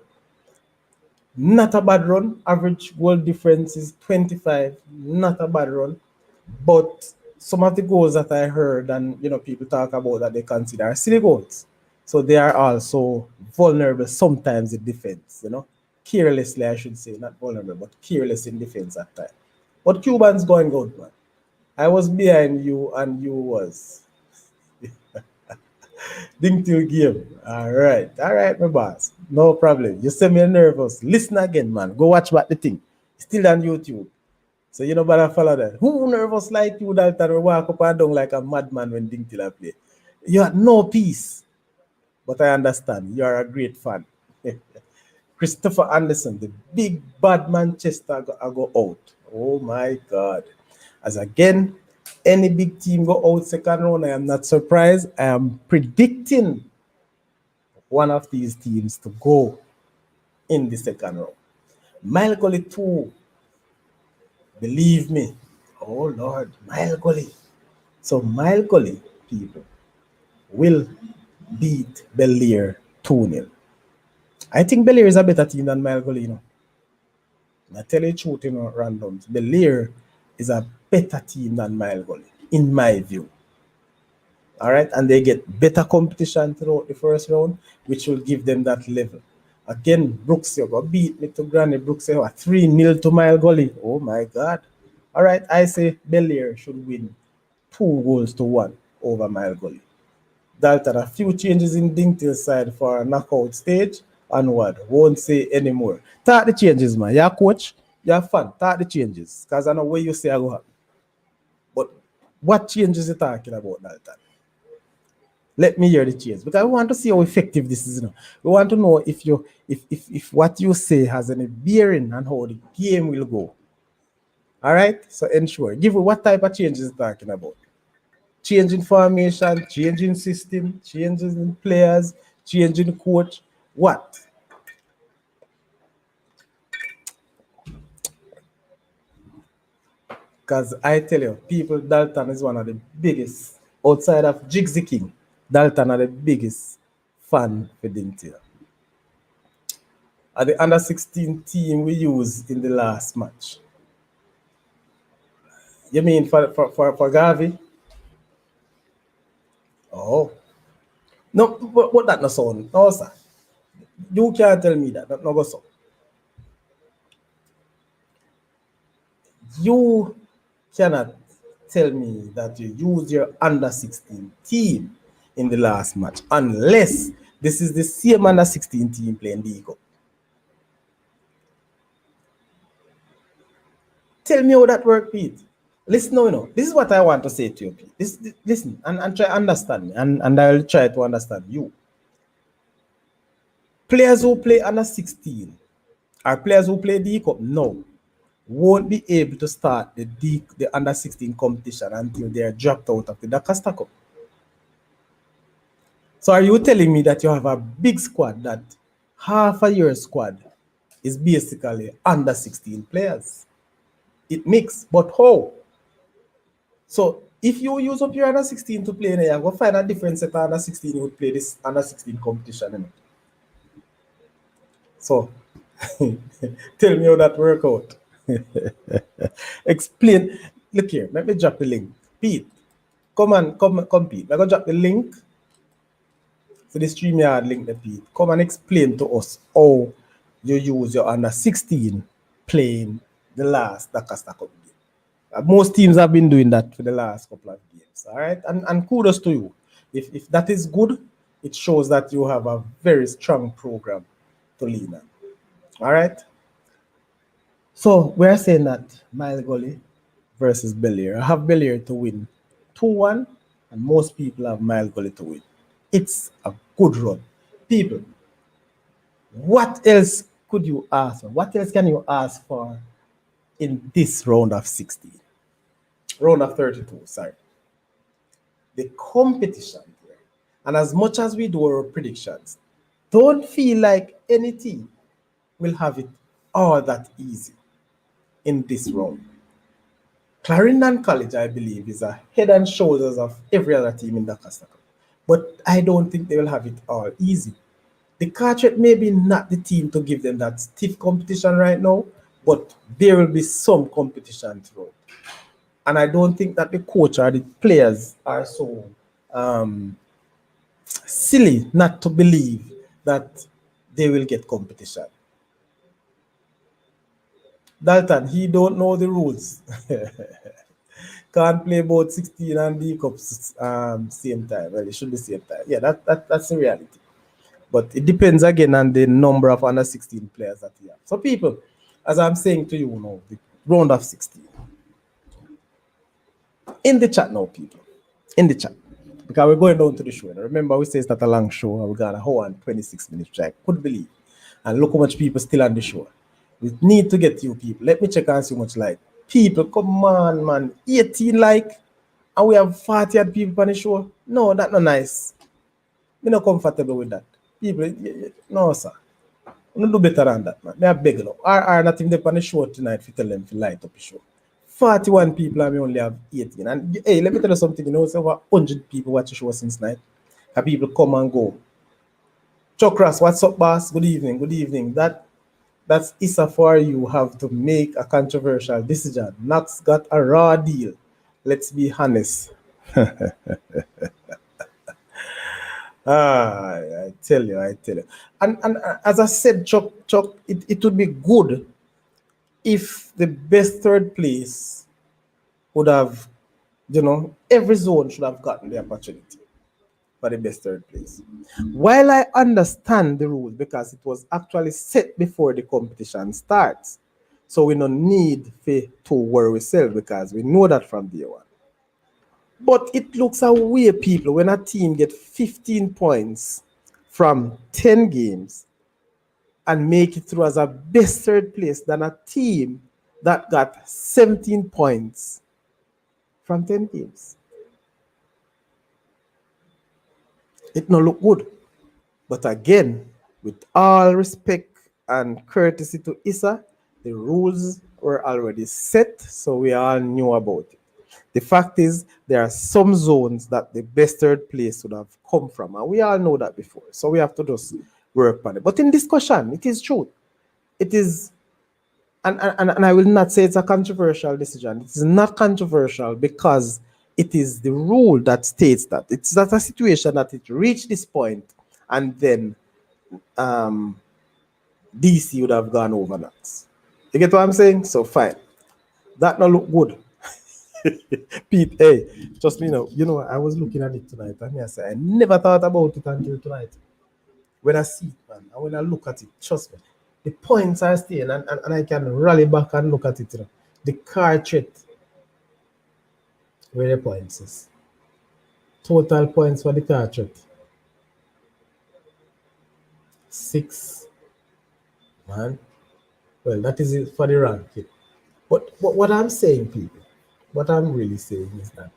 Not a bad run. Average goal difference is 25. Not a bad run. But some of the goals that I heard and people talk about that they consider are silly goals. So they are also vulnerable sometimes in defense, Carelessly, I should say, not vulnerable, but careless in defense at times. But Cubans going good, man. I was behind you and you was. Ding till game. All right, my boss. No problem. You say me nervous. Listen again, man. Go watch what the thing. Still on YouTube. So you know better follow that. Who nervous like you that will walk up and down like a madman when Ding till I play? You had no peace. But I understand. You are a great fan. Christopher Anderson, the big bad Manchester go out. Oh my God. As again, any big team go out second round, I am not surprised. I am predicting one of these teams to go in the second round. Mile Gully 2. Believe me. Oh Lord, Mile Gully. So Mile Gully, people, will beat Bel-Air 2-0. I think Bel-Air is a better team than Mile Gully, I tell you the truth, randoms. Bel-Air is a better team than Mile Gully, in my view. All right, and they get better competition throughout the first round, which will give them that level. Again, Brooks, you go beat me to Granny Brooks, 3-0 to Mile Gully. Oh my God. All right, I say Bel-Air should win 2-1 over Mile Gully. Dalton, a few changes in Dingtail's side for a knockout stage. Onward, won't say anymore. Talk the changes, man. You're coach, you're fan. Talk the changes. Because I know where you say I go happen. But what changes you talking about, Dalton? Let me hear the change. Because I want to see how effective this is. We want to know if what you say has any bearing on how the game will go. All right? So ensure. Give me what type of changes you're talking about. Changing formation, changing system, changes in players, changing coach. What? Because I tell you, people, Dalton is one of the biggest, outside of Jigsy King, Dalton are the biggest fan for Dingtail. At the under 16 team we used in the last match. You mean for Garvey? Oh. No, but that no sound. No, sir. You can't tell me that. That no go so. You cannot tell me that you use your under 16 team in the last match unless this is the same under 16 team playing the Cup. Tell me how that worked, Pete. Listen, no. This is what I want to say to you, Pete. Listen and try to understand me, and I'll try to understand you. Players who play under 16 or players who play the Cup now won't be able to start the under 16 competition until they are dropped out of the DaCosta Cup. So are you telling me that you have a big squad that half of your squad is basically under 16 players? It mix, but how? So if you use up your under 16 to play, you're going to find a different set of under 16 you would play this under 16 competition. So Tell me how that work out. Explain. Look here, let me drop the link. Pete, come, Pete. I'm gonna drop the link to the StreamYard link, the Pete. Come and explain to us how you use your under 16 playing the last DaCosta Cup game. Most teams have been doing that for the last couple of games. All right, and kudos to you. If that is good, it shows that you have a very strong program to lean on. All right. So we're saying that Mile Gully versus Belair. I have Belair to win 2-1, and most people have Mile Gully to win. It's a good run. People, what else could you ask for? What else can you ask for in this round of 16? Round of 32, sorry. The competition here. And as much as we do our predictions, don't feel like any team will have it all that easy in this round. Clarendon College, I believe, is a head and shoulders of every other team in the DaCosta Cup. But I don't think they will have it all easy. The Carteret may be not the team to give them that stiff competition right now, but there will be some competition throughout. And I don't think that the coach or the players are so silly not to believe that they will get competition. Dalton, he don't know the rules. Can't play both 16 and D cups same time. Well, it should be same time. Yeah, that's the reality. But it depends again on the number of under 16 players that you have. So people, as I'm saying to you now, the round of 16. In the chat now, people. In the chat. Because we're going down to the show. And remember, we say it's not a long show. And we got a whole 26 minutes, which I couldn't believe. And look how much people still on the show. We need to get you people. Let me check and see how much like. People, come on, man. 18 like. And we have 40 odd people on the show. No, that's not nice. I'm not comfortable with that. People, no, sir. We do better than that, man. They are begging. Or not even they on the show tonight if you tell them to light up the show. 41 people and we only have 18. And hey, let me tell you something, you know, it's over 100 people watch the show since night. And people come and go. Chokras, what's up, boss? Good evening, good evening. That's ISSA for you. Have to make a controversial decision. Knox got a raw deal. Let's be honest. I tell you. And as I said, Chuck, it would be good if the best third place would have, every zone should have gotten the opportunity for the best third place. While I understand the rules because it was actually set before the competition starts, so we don't need to worry ourselves because we know that from day one. But it looks away, people, when a team get 15 points from 10 games and make it through as a best third place than a team that got 17 points from 10 games. It don't look good. But again, with all respect and courtesy to ISSA, the rules were already set, so we all knew about it. The fact is, there are some zones that the best third place would have come from, and we all know that before. So we have to just work on it. But in discussion, it is true. It is, and I will not say it's a controversial decision. It is not controversial because it is the rule that states that. It's not a situation that it reached this point and then DC would have gone over Knox. You get what I'm saying? So fine. That not look good. Pete, hey, just me now. I was looking at it tonight and I said I never thought about it until tonight. When I see it, man, and when I look at it, trust me, the points are staying and I can rally back and look at it. The Carteret, where the points is. Total points for the Carteret. 6. Man. Well, that is it for the ranking. But what I'm saying, people, what I'm really saying is that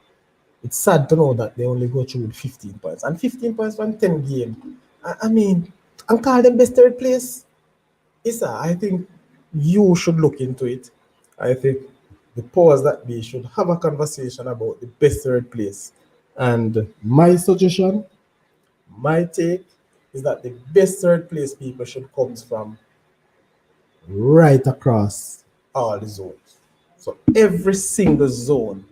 it's sad to know that they only go through with 15 points. And 15 points from 10 games. I mean, and call them best third place. ISSA, I think you should look into it. I think the powers that be should have a conversation about the best third place. And my suggestion, my take, is that the best third place people should come from right across all the zones. So every single zone,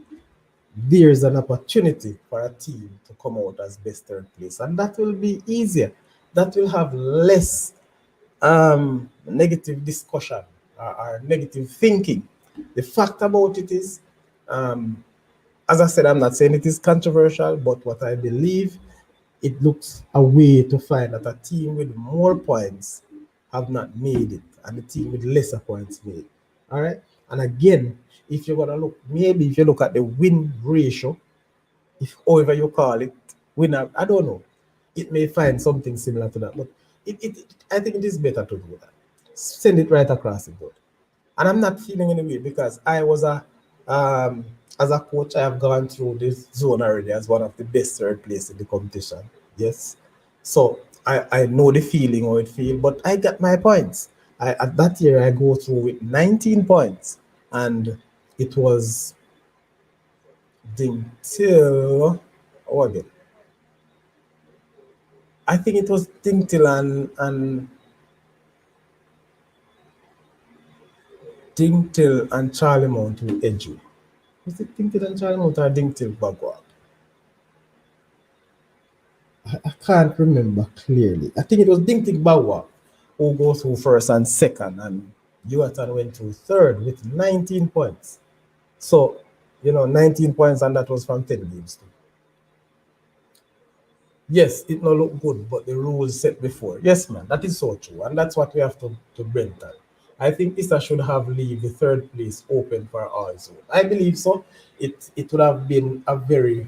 there's an opportunity for a team to come out as best third place, and that will be easier. That will have less negative discussion or negative thinking. The fact about it is, um, as I said, I'm not saying it is controversial, but what I believe, it looks a way to find that a team with more points have not made it, and the team with lesser points made. All right. And again, if you're gonna look, maybe if you look at the win ratio, if however you call it, winner, I don't know. It may find something similar to that, but I think it is better to do that. Send it right across the board. And I'm not feeling any way because I was as a coach, I have gone through this zone already as one of the best third place in the competition. Yes. So I know the feeling how it feels, but I got my points. At that year I go through with 19 points, and it was ding till again. I think it was Dingtil and Charlie Mount who edge you. Was it Dingtil and Charlie Mount or Dingtil Bagua? I can't remember clearly. I think it was Dingtil Bagua who goes through first and second, and Yuatan went through third with 19 points. So, 19 points, and that was from 10 games too. Yes, it no look good, but the rules set before. Yes, man, that is so true, and that's what we have to Brenton. I think ISSA should have leave the third place open for all zone. I believe so. It would have been a very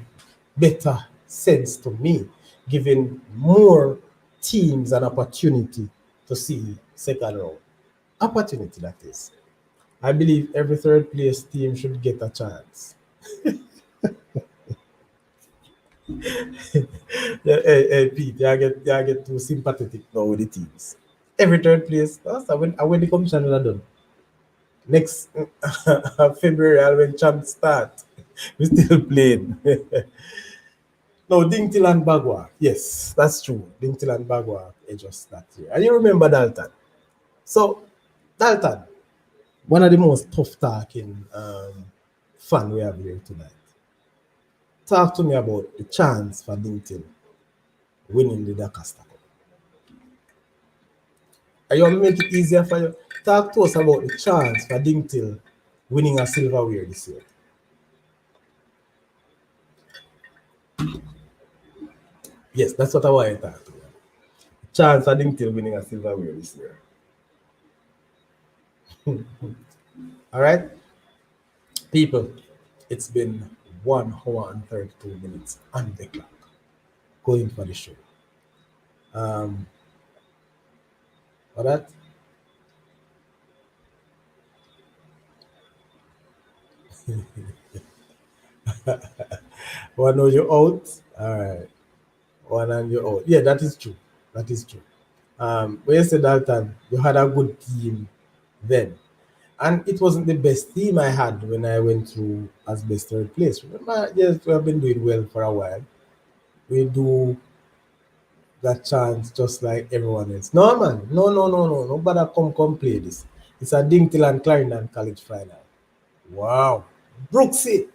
better sense to me, giving more teams an opportunity to see second round. Opportunity, that is. I believe every third place team should get a chance. Yeah, hey, Pete, you get too sympathetic now with the teams. Every third place, that's when the competition is done. Next February, when champs start, we still playing. No, Dingtil and Bagua. Yes, that's true. Dingtil and Bagua just that year. And you remember Dalton. So, Dalton, one of the most tough talking fan we have here tonight. Talk to me about the chance for Dingtil winning the DaCosta Cup. Are you want to make it easier for you? Talk to us about the chance for Dingtil winning a silverware this year. Yes, that's what I want to talk to you. Chance for Dingtil winning a silverware this year. All right, people, it's been 1 hour and 32 minutes on the clock going for the show. For that, one of you out. All right, one and you out. Yeah, that is true. That is true. When you said that time, you had a good team then. And it wasn't the best team I had when I went through as best third place. Remember, yes, we have been doing well for a while. We do that chance just like everyone else. No, man. No, no, no, no. Nobody come play this. It's a Dingtil and Clarendon College final. Wow. Brooksy.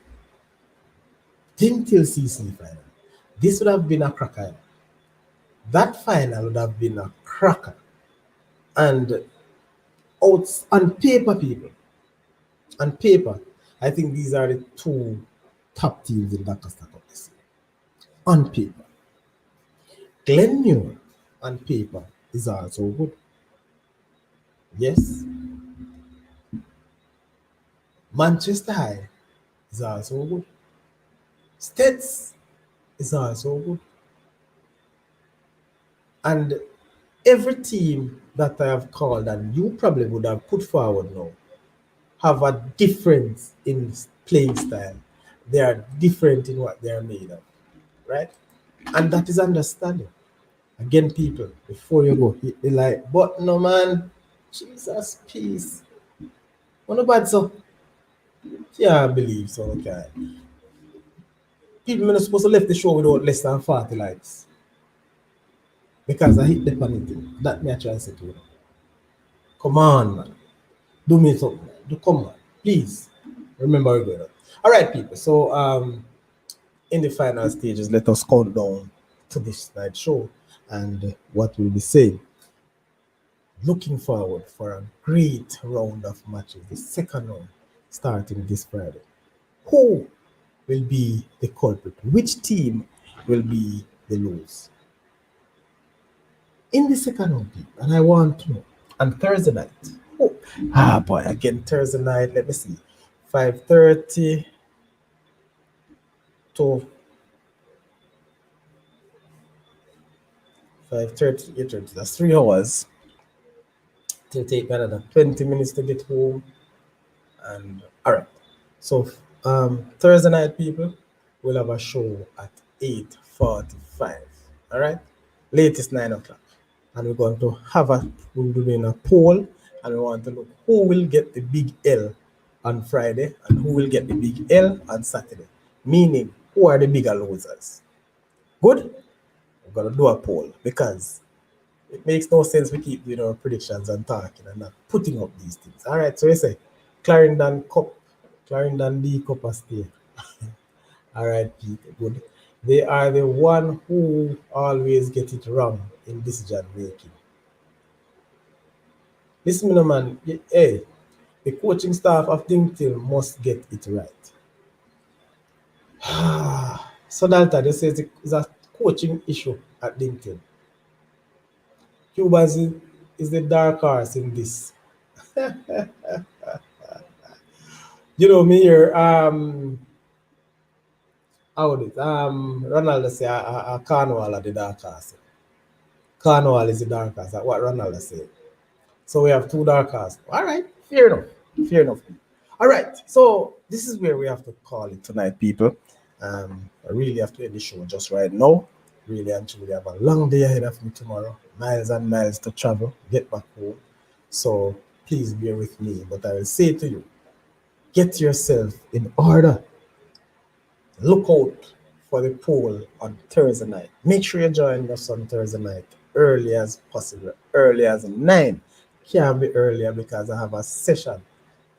Dingtil CC final. This would have been a cracker. That final would have been a cracker. And out on paper, people, on paper, I think these are the two top teams in DaCosta Cup this year. On paper. Glenmuir, on paper, is also good. Yes. Manchester High is also good. States is also good. And every team that I have called and you probably would have put forward now have a difference in playing style. They are different in what they are made of, right? And that is understanding. Again, people, before you go, hit the like button, no man. Jesus, peace. What about so? Yeah, I believe so. Okay. People are not supposed to left the show without less than 40 likes. Because I hit the panic. That me I try to say to you. Come on, man. Do me something. Do come on, please. Remember we're going on. All right, people. So in the final stages, let us count down to this night show and what we'll be saying. Looking forward for a great round of matches, the second round starting this Friday. Who will be the culprit? Which team will be the lose? In the second round, people, and I want to know. And Thursday night. Oh, boy, again Thursday night. Let me see. 5:30 to 5:30 to 8:30. That's 3 hours. It'll take me another 20 minutes to get home. And all right. So Thursday night, people, we'll have a show at 8:45. All right. Latest 9 o'clock. And we're going to have we'll be doing a poll, and we want to look who will get the big L on Friday and who will get the big L on Saturday. Meaning, who are the bigger losers? Good? We're going to do a poll because it makes no sense we keep doing our predictions and talking and not putting up these things. All right, so we say Clarendon Cup, Clarendon D Cup are stay. All right, people, good. They are the one who always get it wrong in decision making. Listen, no man, hey, the coaching staff of Dingtil must get it right. So Dalton, you say it's a coaching issue at Dingtil. Cuba is the dark horse in this. You know me here. How it? Ronaldo say a Cornwall are the dark horse. Cornwall is the dark horse. That's what Ronaldo said. So we have two dark horses. All right, fair enough. Fair enough. All right, so this is where we have to call it tonight, people. I really have to end the show just right now. Really and truly have a long day ahead of me tomorrow. Miles and miles to travel, get back home. So please bear with me. But I will say to you, get yourself in order. Look out for the poll on Thursday night. Make sure you join us on Thursday night early as possible, early as 9. Can't be earlier because I have a session,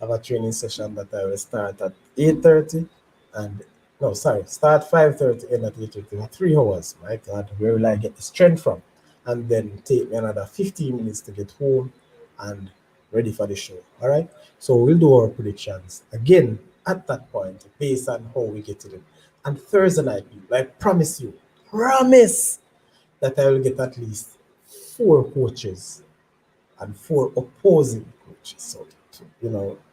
I have a training session that I will start at 8:30 and no, sorry, start 5:30, end at 8:30. 3 hours. My God, where will I get the strength from? And then take me another 15 minutes to get home and ready for the show. All right. So we'll do our predictions again at that point based on how we get to them. And Thursday night, people, I promise you, promise that I will get at least 4 coaches and 4 opposing coaches. So,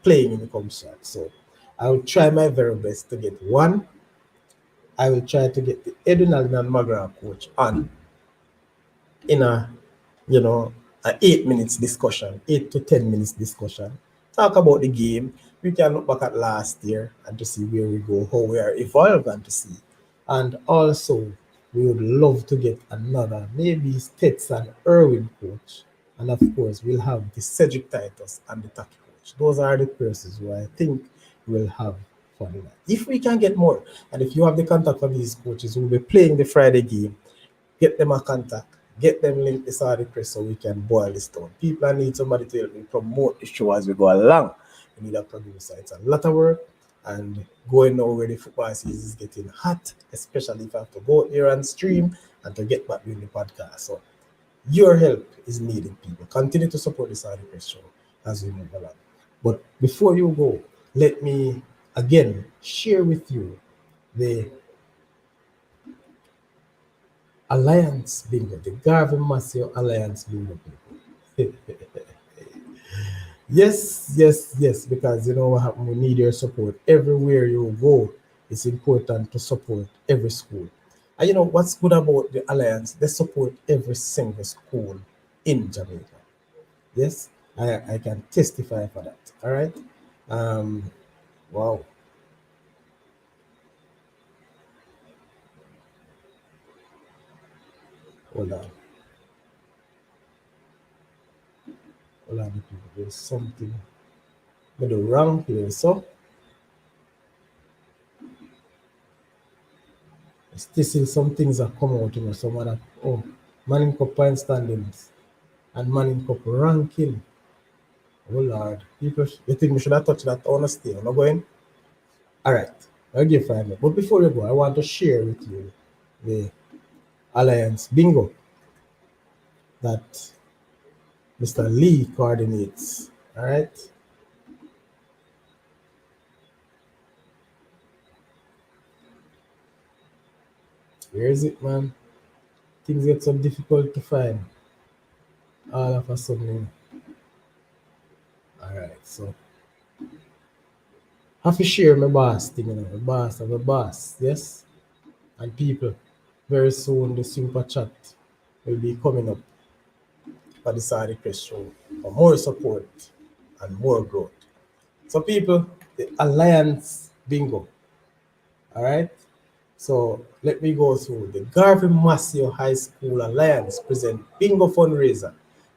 playing in the competition. So I will try my very best to get one. I will try to get the Edwin and Magra coach on in you know, a 8 minutes discussion, 8 to 10 minutes discussion. Talk about the game. We can look back at last year and to see where we go, how we are evolving and to see. And also, we would love to get another, maybe Stetson Irwin coach. And of course, we'll have the Cedric Titus and the Taki coach. Those are the persons who I think we'll have for the night. If we can get more, and if you have the contact for these coaches who will be playing the Friday game, get them a contact, get them linked to Saudi Press so we can boil this down. People need somebody to help me promote the show as we go along. We need a producer. It's a lot of work, and going now where the football season is getting hot, especially if I have to go out there and stream and to get back doing the podcast. So your help is needed, people. Continue to support the Saudi Press show as we move along. But before you go, let me again share with you the Alliance Bingo, the Garvin Massio Alliance Bingo people. Yes, because you know what happened, we need your support. Everywhere you go, it's important to support every school. And you know what's good about the Alliance? They support every single school in Jamaica. Yes, I can testify for that. All right. Wow. Hold on. Hold on, people. There's something I do wrong here. So still some things are coming out, some other Manning Cup point standings and Manning Cup ranking. Oh Lord, people, you think we should have touched that on a stay? I'm not going. All right, I'll give 5 minutes. But before we go, I want to share with you the Alliance bingo that Mr. Lee coordinates. All right. Where is it, man? Things get so difficult to find all of a sudden. All right, so have to share my boss thing, my boss of a boss, yes, and people. Very soon, the super chat will be coming up for the Sadi Crest show for more support and more growth. So, people, the Alliance bingo. All right. So let me go through the Garvey Massio High School Alliance present bingo fundraiser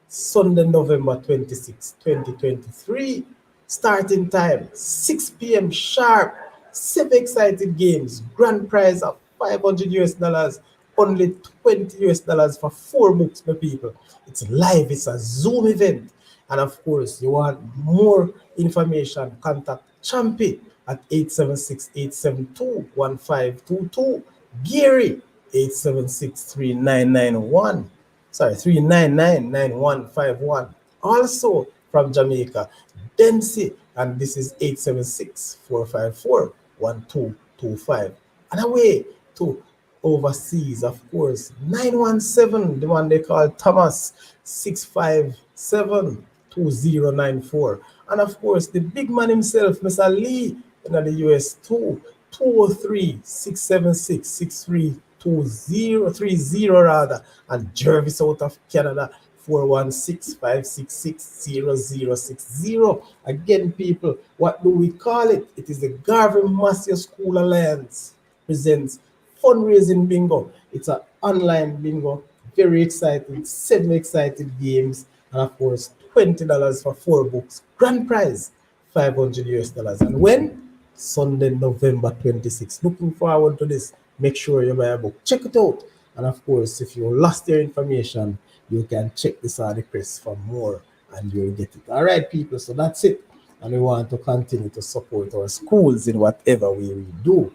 Sunday, November 26, 2023. Starting time 6 p.m. sharp. 7 exciting games. Grand prize of $500, only $20 for 4 books, my people. It's live, it's a Zoom event. And of course, you want more information, contact Champy at 876-872-1522. Gary, 876-3991. Sorry, 399-9151. Also from Jamaica, Dempsey, and this is 876-454-1225. And away to overseas, of course, 917, the one they call Thomas, 657-2094. And of course, the big man himself, Mr. Lee, in the US too, 203-676-6330 rather, and Jervis out of Canada, 416-566-0060. Again, people, what do we call it? It is the Garvey Massey School Alliance presents fundraising bingo. It's an online bingo, very exciting, 7 exciting games, and of course, $20 for 4 books. Grand prize, $500. And when? Sunday, November 26th. Looking forward to this. Make sure you buy a book. Check it out. And of course, if you lost your information, you can check this article for more and you'll get it. All right, people. So that's it. And we want to continue to support our schools in whatever way we do.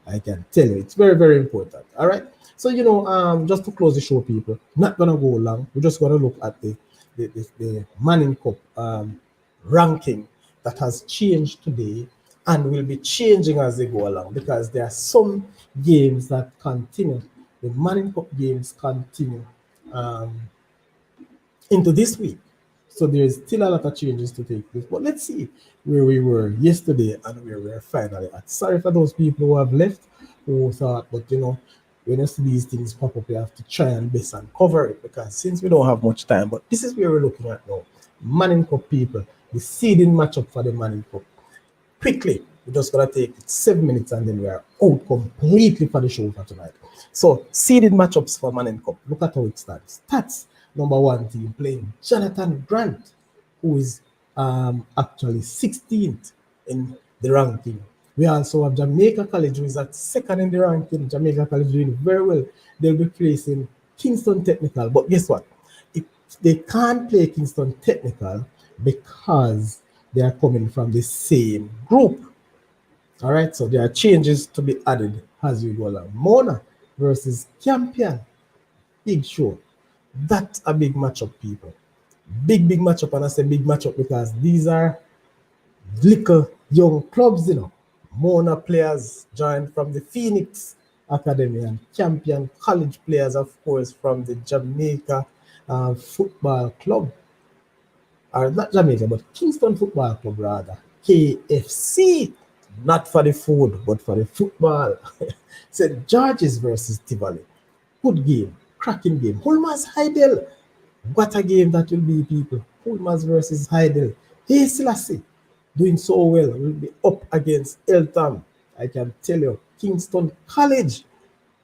I can tell you, it's very, very important. All right. So, just to close the show, people, not going to go long. We're just going to look at the Manning Cup ranking that has changed today and will be changing as they go along because there are some games that continue. The Manning Cup games continue into this week. So there is still a lot of changes to take place. But let's see where we were yesterday and where we're finally at. Sorry for those people who have left, who thought, but when you see these things pop up, you have to try and best and cover it because since we don't have much time, but this is where we're looking at now. Manning Cup people, the seeding matchup for the Manning Cup. Quickly, we're just going to take 7 minutes and then we are out completely for the show for tonight. So, seeded matchups for Manning Cup. Look at how it stands. Stats. Number 1 team playing Jonathan Grant, who is actually 16th in the ranking. We also have Jamaica College, who is at 2nd in the ranking. Jamaica College doing very well. They'll be facing Kingston Technical. But guess what? They can't play Kingston Technical because they are coming from the same group. All right, so there are changes to be added as we go along. Mona versus Campion. Big show. That's a big matchup, people. Big matchup, and I say big matchup because these are little young clubs, Mona players joined from the Phoenix Academy and Campion College players, of course, from the Jamaica Football Club. Or not Jamaica, but Kingston Football Club, rather. KFC. Not for the food, but for the football. St. George's versus Tivoli. Good game. Cracking game. Holmas Heidel. What a game that will be, people. Holmas versus Heidel. Hey, Selassie. Doing so well. Will be up against Eltham. I can tell you. Kingston College.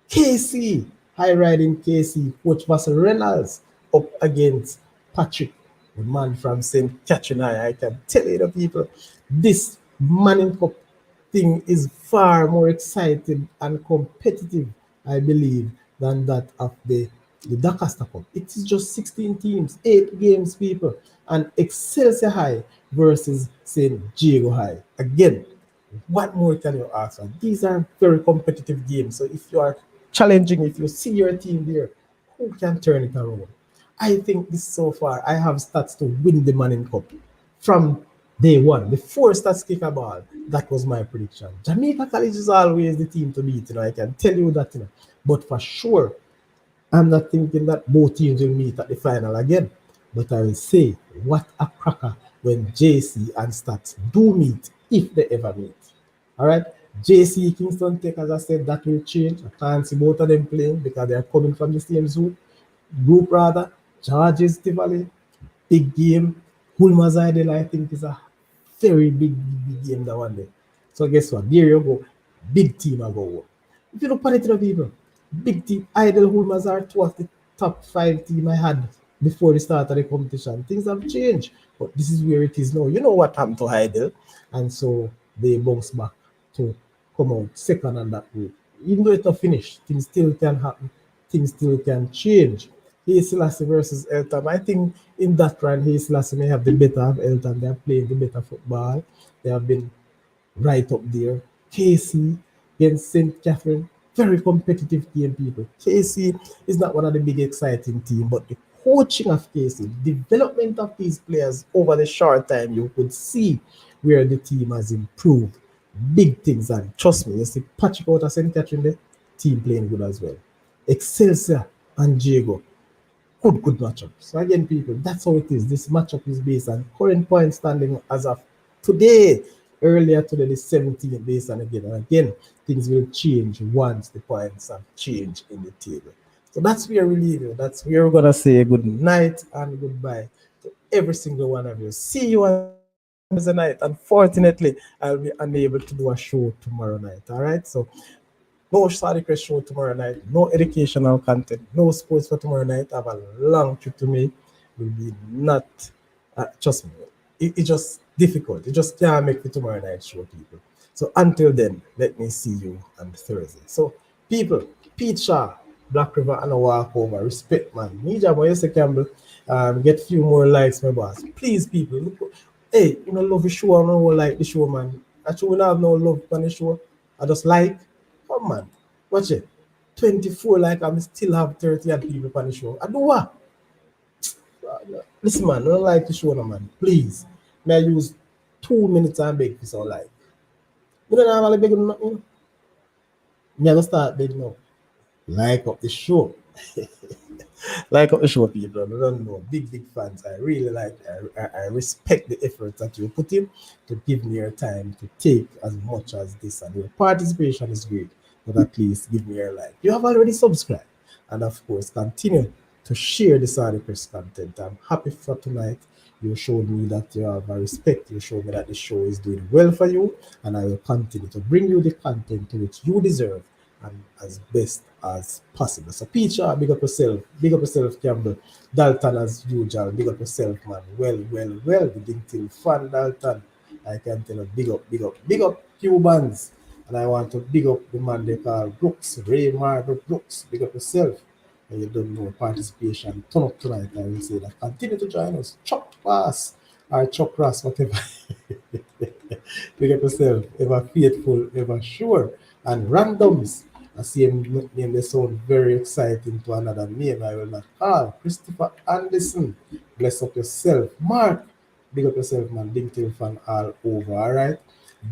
KC. High riding KC. Coach Vassal Reynolds. Up against Patrick, the man from St. Catherine. I can tell you, the people. This Manning Cup thing is far more exciting and competitive, I believe, than that of the the DaCosta Cup. It is just 16 teams, 8 games, people. And Excelsior High versus St. Diego High. Again, what more can you ask for? These are very competitive games. So if you are challenging, if you see your team there, who can turn it around? I think this so far, I have stats to win the Manning Cup from day one. Before stats kick a ball, that was my prediction. Jamaica College is always the team to beat, I can tell you that, But for sure, I'm not thinking that both teams will meet at the final again. But I will say, what a cracker when JC and Stats do meet, if they ever meet. All right? JC Kingston Tech, as I said, that will change. I can't see both of them playing because they are coming from the same group rather. Georges Tivoli, big game. Hulma Zaidel, I think, is a very big game that one day. So guess what? There you go. Big team I go. If you look at it, people, big team. Idle Hulmas are two of the top 5 team I had before the start of the competition. Things have changed, but this is where it is now. You know what happened to Idle, and so they bounce back to come out second on that group. Even though it's not finished, things still can happen. Things still can change. Hayes Selassie versus Eltham. I think in that run, Hayes Selassie may have the better of Eltham. They are playing the better football. They have been right up there. KC against St. Catherine, very competitive game, people. KC is not one of the big exciting teams, but the coaching of KC, the development of these players over the short time, you could see where the team has improved. Big things, and trust me, you see Patrick out of St. Catherine, the team playing good as well. Excelsior and Diego, good matchup. So again, people, that's how it is. This matchup is based on current point standing as of today. Earlier today, the 17th, based on again. And again, things will change once the points have changed in the table. So that's where we leave you. That's where we're gonna say good night and goodbye to every single one of you. See you on Thursday night. Unfortunately, I'll be unable to do a show tomorrow night. All right. So no Saturday Crest show tomorrow night, no educational content, no sports for tomorrow night. I have a long trip to make. Will be not, trust me, it's just difficult. You just can't make the tomorrow night show, people. So until then, let me see you on Thursday. So, people, Pete Shaw, Black River, and a walk over. Respect, man. Nija, boy, yes, Campbell. Get few more likes, my boss. Please, people. Look, hey, love the show. I don't like the show, man. Actually, we don't have no love on the show. I just like. Come man, watch it. 24 like I'm still have 30 odd people on the show. I do what? Listen man, I don't like the show no man. Please. May I use 2 minutes and beg for some like. You don't have a beg nothing. Me I go start begging now. Like up the show. Like up the show, people. I don't know. Big fans. I really like I respect the effort that you put in to give me your time to take as much as this. And your participation is great. But at least give me your like. You have already subscribed. And of course, continue to share the Saudi Press content. I'm happy for tonight. You showed me that you have a respect. You showed me that the show is doing well for you. And I will continue to bring you the content to which you deserve and as best as possible. So Peter, big up yourself, Campbell. Dalton as usual, big up yourself, man. Well. The thing till fun, Dalton. I can tell you, big up Cubans. And I want to big up the man they call Brooks, Ray Margaret Brooks. Big up yourself. And you don't know participation. Turn up tonight. I will say that. Continue to join us. Chop pass or chop grass, whatever. Big up yourself. Ever faithful, ever sure. And randoms. I see him name they sound very exciting to another name. I will not call. Christopher Anderson. Bless up yourself. Mark. Big up yourself, man. LinkedIn fan all over. All right.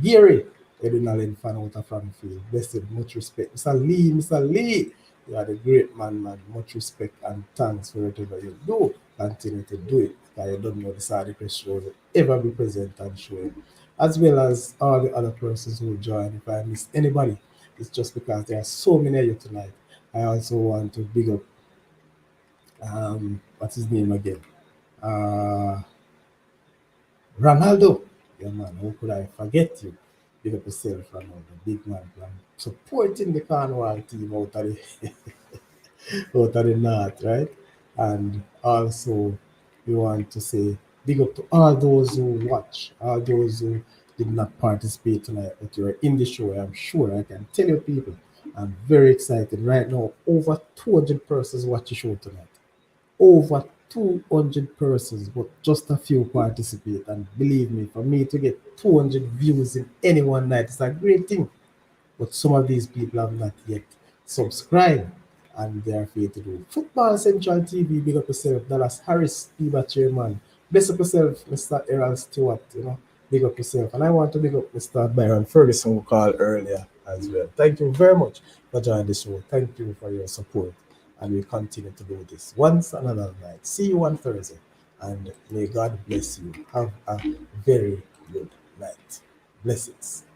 Gary. Edwin fan out of Frankfield. Blessed, much respect. Mr. Lee, you are the great man. Much respect and thanks for whatever you do. Continue to do it. Because you don't know the Saudi Press show will ever be present and showing. As well as all the other persons who join. If I miss anybody, it's just because there are so many of you tonight. I also want to big up what's his name again? Ronaldo. Yeah man, how could I forget you? Big up yourself, Ronaldo, big man, supporting the Cornwall team out of the north, right? And also, we want to say big up to all those who watch, all those who did not participate tonight, but you are in the show. I'm sure I can tell you people, I'm very excited. Right now, over 200 persons watch the show tonight. Over 200 persons, but just a few participate. And believe me, for me to get 200 views in any one night is a great thing. But some of these people have not yet subscribed, and they are free to do. Football Central TV, big up yourself. Dallas Harris, Steve Chairman. Bless up yourself, Mr. Errol Stewart, big up yourself. And I want to big up Mr. Byron Ferguson, who called earlier as well. Thank you very much for joining the show. Thank you for your support. And we continue to do this once another night. See you on Thursday. And may God bless you. Have a very good night. Blessings.